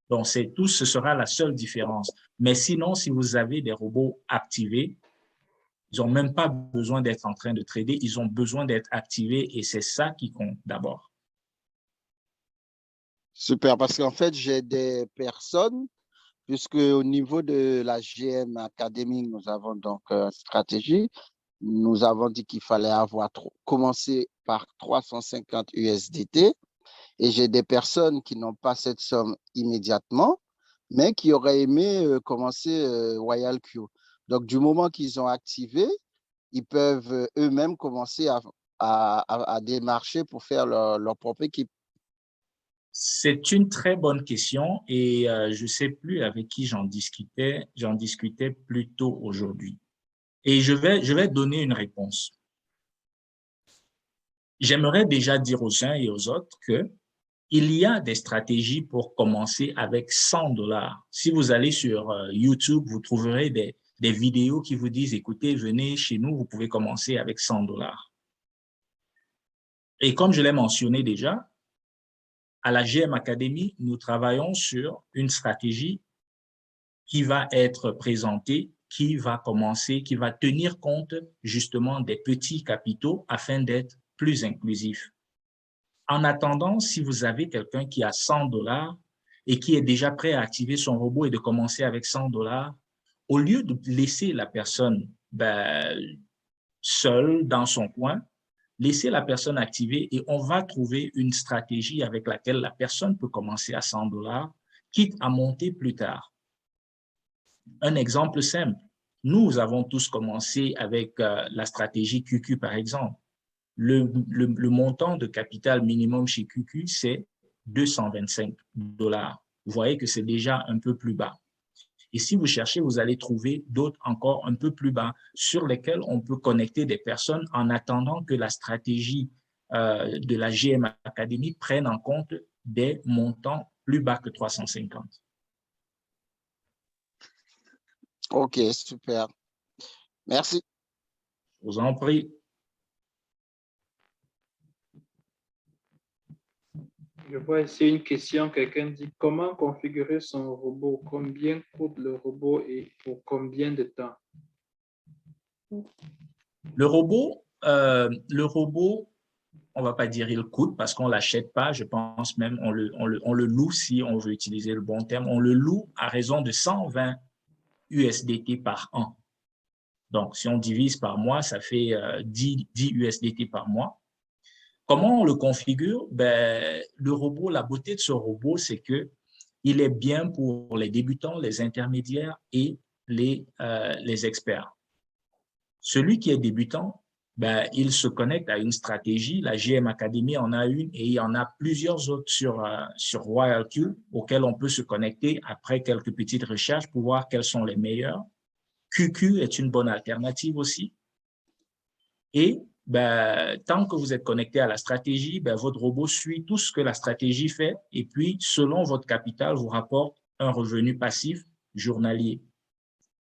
S2: Donc, c'est tout, ce sera la seule différence. Mais sinon, si vous avez des robots activés, ils n'ont même pas besoin d'être en train de trader, ils ont besoin d'être activés et c'est ça qui compte d'abord.
S4: Super, parce qu'en fait, j'ai des personnes, puisque au niveau de la GM Academy, nous avons donc une stratégie. Nous avons dit qu'il fallait avoir commencé par 350 USDT et j'ai des personnes qui n'ont pas cette somme immédiatement, mais qui auraient aimé commencer Royal Q. Donc, du moment qu'ils ont activé, ils peuvent eux-mêmes commencer à démarcher pour faire leur propre équipe.
S2: C'est une très bonne question et je ne sais plus avec qui j'en discutais plus tôt aujourd'hui. Et je vais donner une réponse. J'aimerais déjà dire aux uns et aux autres que il y a des stratégies pour commencer avec $100. Si vous allez sur YouTube, vous trouverez des vidéos qui vous disent, écoutez, venez chez nous, vous pouvez commencer avec $100. Et comme je l'ai mentionné déjà, à la GM Academy, nous travaillons sur une stratégie qui va être présentée, qui va commencer, qui va tenir compte justement des petits capitaux afin d'être plus inclusif. En attendant, si vous avez quelqu'un qui a $100 et qui est déjà prêt à activer son robot et de commencer avec $100, au lieu de laisser la personne seule dans son coin, laissez la personne activer et on va trouver une stratégie avec laquelle la personne peut commencer à $100, quitte à monter plus tard. Un exemple simple, nous avons tous commencé avec la stratégie QQ par exemple. Le montant de capital minimum chez QQ, c'est $225. Vous voyez que c'est déjà un peu plus bas. Et si vous cherchez, vous allez trouver d'autres encore un peu plus bas sur lesquels on peut connecter des personnes en attendant que la stratégie de la GM Academy prenne en compte des montants plus bas que 350.
S4: OK, super. Merci.
S2: Je vous en prie.
S1: Je vois ici une question. Quelqu'un dit comment configurer son robot? Combien coûte le robot et pour combien de temps?
S2: Le robot on va pas dire il coûte parce qu'on l'achète pas. Je pense même on le loue si on veut utiliser le bon terme. On le loue à raison de 120 USDT par an. Donc, si on divise par mois, ça fait 10 USDT par mois. Comment on le configure? Ben, le robot, la beauté de ce robot, c'est que il est bien pour les débutants, les intermédiaires et les experts. Celui qui est débutant, ben, il se connecte à une stratégie. La GM Academy en a une et il y en a plusieurs autres sur WireQ auxquelles on peut se connecter après quelques petites recherches pour voir quels sont les meilleurs. QQ est une bonne alternative aussi. Et ben, tant que vous êtes connecté à la stratégie, ben, votre robot suit tout ce que la stratégie fait et puis, selon votre capital, vous rapporte un revenu passif journalier,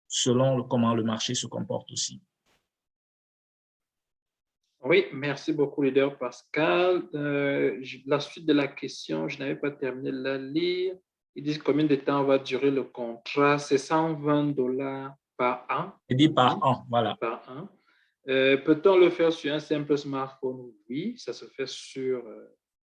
S2: selon comment le marché se comporte aussi.
S1: Oui, merci beaucoup, leader Pascal. La suite de la question, je n'avais pas terminé de la lire. Ils disent combien de temps va durer le contrat. C'est $120 par an.
S2: C'est dit par an, voilà.
S1: Par an. Peut-on le faire sur un simple smartphone? Oui, ça se fait sur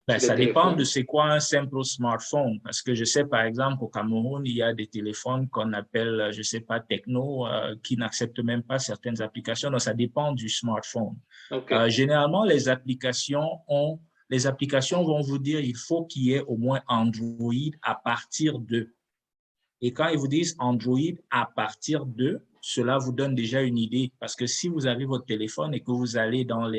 S2: Ben,
S1: les
S2: ça dépend
S1: téléphones.
S2: de c'est quoi un simple smartphone. Parce que je sais, par exemple, au Cameroun, il y a des téléphones qu'on appelle, je sais pas, techno, qui n'acceptent même pas certaines applications. Donc, ça dépend du smartphone.
S1: Okay.
S2: Généralement, les applications vont vous dire il faut qu'il y ait au moins Android à partir de. Et quand ils vous disent Android à partir de, cela vous donne déjà une idée. Parce que si vous avez votre téléphone et que vous allez dans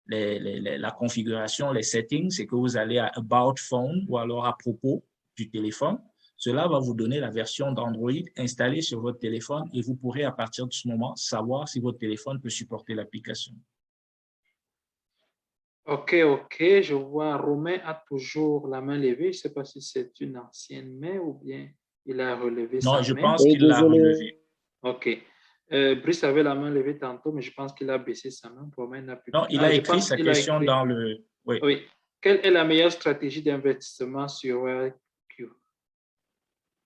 S2: la configuration, les settings, c'est que vous allez à About Phone ou alors à propos du téléphone. Cela va vous donner la version d'Android installée sur votre téléphone et vous pourrez à partir de ce moment savoir si votre téléphone peut supporter l'application.
S1: OK, je vois Romain a toujours la main levée. Je ne sais pas si c'est une ancienne main ou bien il a relevé sa main.
S2: Non, je pense qu'il l'a relevé.
S1: OK. Brice avait la main levée tantôt, mais je pense qu'il a baissé sa main. Romain n'a plus.
S2: Non, il a écrit sa question dans le...
S1: Oui. Oui. Quelle est la meilleure stratégie d'investissement sur WireQ?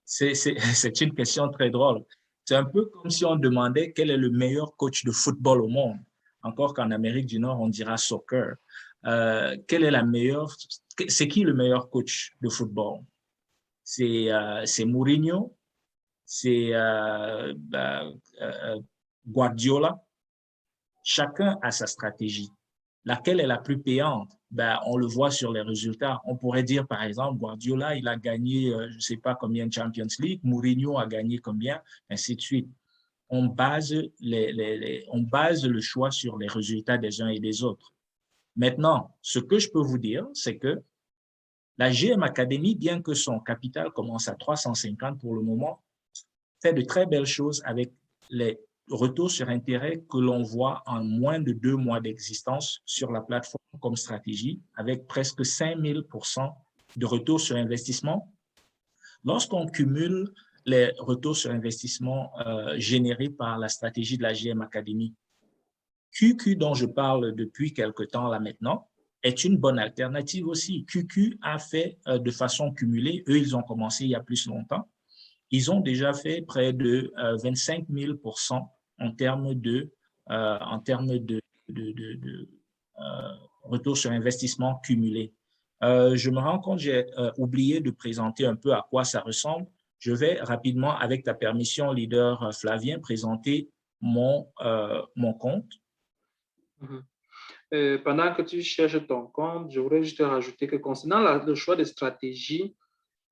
S2: C'est une question très drôle. C'est un peu comme si on demandait quel est le meilleur coach de football au monde. Encore qu'en Amérique du Nord, on dira soccer. Quelle est la meilleure... C'est qui le meilleur coach de football? C'est Mourinho? C'est Guardiola? Chacun a sa stratégie. Laquelle est la plus payante? Ben, on le voit sur les résultats. On pourrait dire, par exemple, Guardiola, il a gagné, je ne sais pas combien de Champions League, Mourinho a gagné combien, ainsi de suite. On base le choix sur les résultats des uns et des autres. Maintenant, ce que je peux vous dire, c'est que la GM Academy, bien que son capital commence à 350 pour le moment, fait de très belles choses avec les retour sur intérêt que l'on voit en moins de 2 mois d'existence sur la plateforme comme stratégie, avec presque 5000% de retour sur investissement. Lorsqu'on cumule les retours sur investissement générés par la stratégie de la GM Academy, QQ, dont je parle depuis quelque temps là maintenant, est une bonne alternative aussi. QQ a fait de façon cumulée, eux, ils ont commencé il y a plus longtemps, ils ont déjà fait près de 25 000% en termes de retour sur investissement cumulé. Je me rends compte, j'ai oublié de présenter un peu à quoi ça ressemble. Je vais rapidement, avec ta permission, leader Flavien, présenter mon compte.
S1: Pendant que tu cherches ton compte, je voudrais juste rajouter que concernant le choix de stratégie,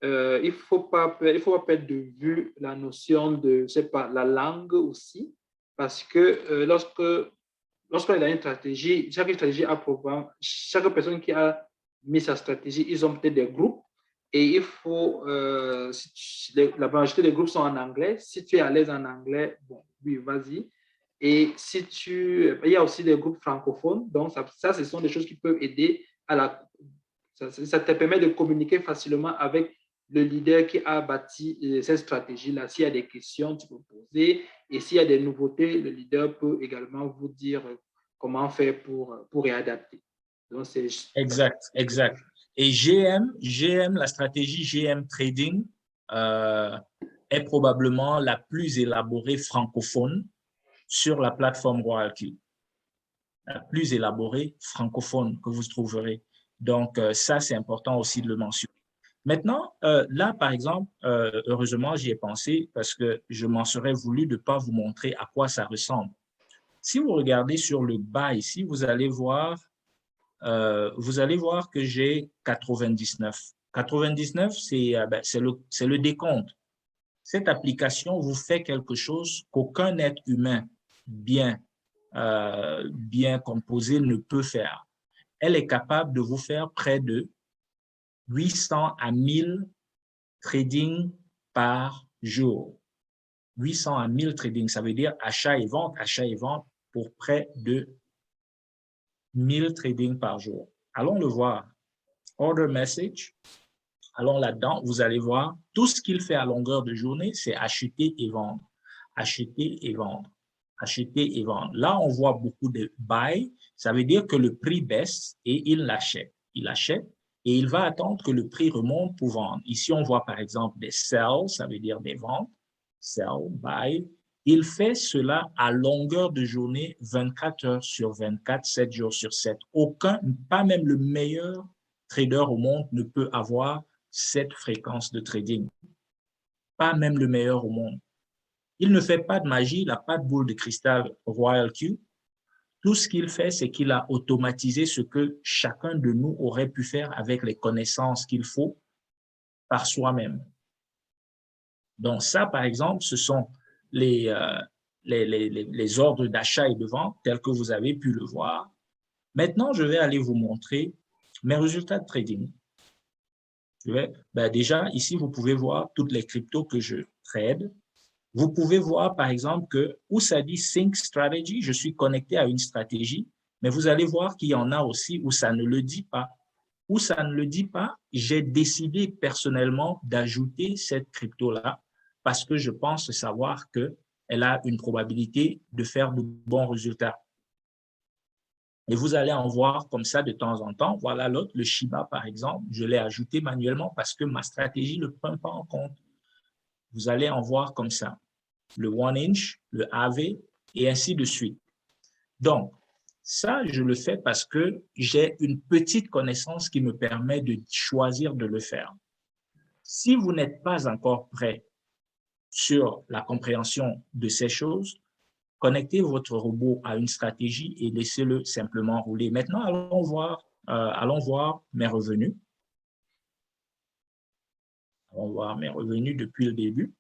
S1: il ne faut pas perdre de vue la notion de, la langue aussi, parce que lorsqu'on a une stratégie, chaque stratégie a chaque personne qui a mis sa stratégie, ils ont peut-être des groupes, et il faut, la majorité des groupes sont en anglais. Si tu es à l'aise en anglais, bon, oui, vas-y. Et il y a aussi des groupes francophones, donc ça ce sont des choses qui peuvent aider ça te permet de communiquer facilement avec le leader qui a bâti cette stratégie-là. S'il y a des questions, tu peux poser. Et s'il y a des nouveautés, le leader peut également vous dire comment faire pour réadapter. Donc, c'est
S2: exact. Et la stratégie GM Trading est probablement la plus élaborée francophone sur la plateforme WireQ. la plus élaborée francophone que vous trouverez. Donc, ça, c'est important aussi de le mentionner. Maintenant, là, par exemple, heureusement, j'y ai pensé parce que je m'en serais voulu de ne pas vous montrer à quoi ça ressemble. Si vous regardez sur le bas ici, vous allez voir que j'ai 99. 99, c'est le décompte. Cette application vous fait quelque chose qu'aucun être humain bien composé ne peut faire. Elle est capable de vous faire près de 800 à 1000 trading par jour. 800 à 1000 trading, ça veut dire achat et vente pour près de 1000 trading par jour. Allons le voir. Order message. Allons là-dedans, vous allez voir, tout ce qu'il fait à longueur de journée, c'est acheter et vendre. Acheter et vendre. Acheter et vendre. Là, on voit beaucoup de buy. Ça veut dire que le prix baisse et il l'achète. Il achète et il va attendre que le prix remonte pour vendre. Ici, on voit par exemple des sell, ça veut dire des ventes. Sell, buy. Il fait cela à longueur de journée, 24 heures sur 24, 7 jours sur 7. Aucun, pas même le meilleur trader au monde ne peut avoir cette fréquence de trading. Pas même le meilleur au monde. Il ne fait pas de magie, il n'a pas de boule de cristal Royal Q. Tout ce qu'il fait, c'est qu'il a automatisé ce que chacun de nous aurait pu faire avec les connaissances qu'il faut par soi-même. Donc ça, par exemple, ce sont les ordres d'achat et de vente tels que vous avez pu le voir. Maintenant, je vais aller vous montrer mes résultats de trading. Déjà, ici, vous pouvez voir toutes les cryptos que je trade. Vous pouvez voir, par exemple, que où ça dit Sync Strategy, je suis connecté à une stratégie, mais vous allez voir qu'il y en a aussi où ça ne le dit pas. Où ça ne le dit pas, j'ai décidé personnellement d'ajouter cette crypto-là parce que je pense savoir qu'elle a une probabilité de faire de bons résultats. Et vous allez en voir comme ça de temps en temps. Voilà l'autre, le Shiba par exemple, je l'ai ajouté manuellement parce que ma stratégie ne le prend pas en compte. Vous allez en voir comme ça, le One Inch, le AV et ainsi de suite. Donc, ça, je le fais parce que j'ai une petite connaissance qui me permet de choisir de le faire. Si vous n'êtes pas encore prêt sur la compréhension de ces choses, connectez votre robot à une stratégie et laissez-le simplement rouler. Maintenant, allons voir mes revenus. Allons voir mes revenus depuis le début.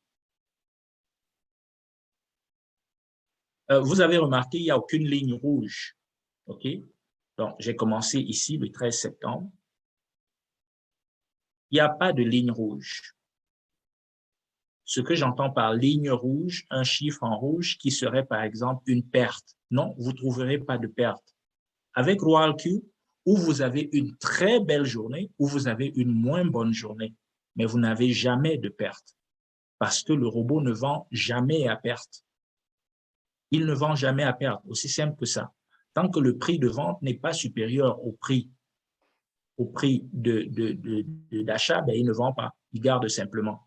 S2: Vous avez remarqué, il n'y a aucune ligne rouge. OK? Donc, j'ai commencé ici le 13 septembre. Il n'y a pas de ligne rouge. Ce que j'entends par ligne rouge, un chiffre en rouge qui serait par exemple une perte. Non, vous ne trouverez pas de perte. Avec Royal Q, où vous avez une très belle journée, où vous avez une moins bonne journée, mais vous n'avez jamais de perte parce que le robot ne vend jamais à perte. Il ne vend jamais à perte, aussi simple que ça. Tant que le prix de vente n'est pas supérieur au prix d'achat, il ne vend pas, il garde simplement.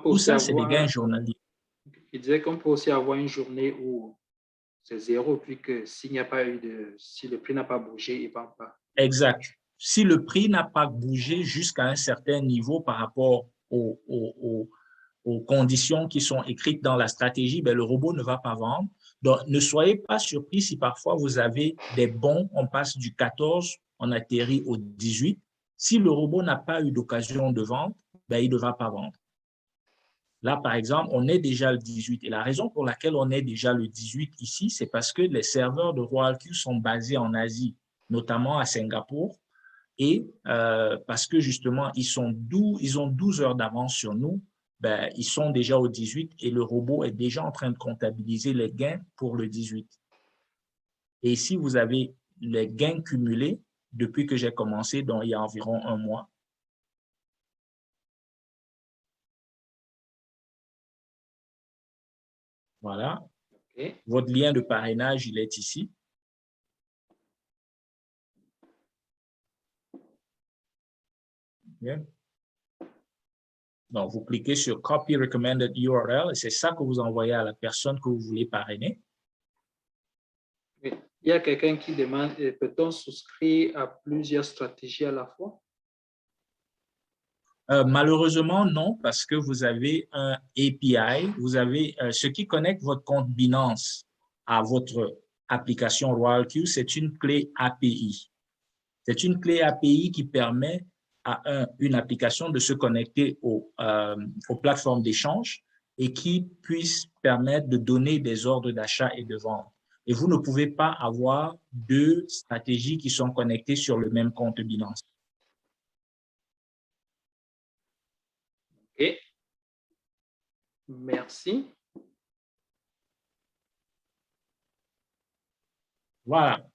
S2: Tout ça, c'est des gains journaliers.
S1: Il disait qu'on peut aussi avoir une journée où c'est zéro, puis que s'il n'y a pas eu si le prix n'a pas bougé, il ne vend pas.
S2: Exact. Si le prix n'a pas bougé jusqu'à un certain niveau par rapport aux conditions qui sont écrites dans la stratégie, le robot ne va pas vendre. Donc, ne soyez pas surpris si parfois vous avez des bons, on passe du 14, on atterrit au 18. Si le robot n'a pas eu d'occasion de vente, il ne va pas vendre. Là, par exemple, on est déjà le 18. Et la raison pour laquelle on est déjà le 18 ici, c'est parce que les serveurs de Royal Q sont basés en Asie, notamment à Singapour, et parce que justement, ils ont 12 heures d'avance sur nous, ils sont déjà au 18 et le robot est déjà en train de comptabiliser les gains pour le 18. Et ici, vous avez les gains cumulés depuis que j'ai commencé, donc il y a environ un mois. Voilà. Okay. Votre lien de parrainage, il est ici. Okay. Donc, vous cliquez sur Copy Recommended URL et c'est ça que vous envoyez à la personne que vous voulez parrainer.
S1: Il y a quelqu'un qui demande, peut-on souscrire à plusieurs stratégies à la fois?
S2: Malheureusement, non, parce que vous avez un API, vous avez ce qui connecte votre compte Binance à votre application RoyalQ, c'est une clé API. C'est une clé API qui permet à une application de se connecter aux plateformes d'échange et qui puisse permettre de donner des ordres d'achat et de vente. Et vous ne pouvez pas avoir deux stratégies qui sont connectées sur le même compte Binance.
S1: OK. Merci.
S2: Voilà.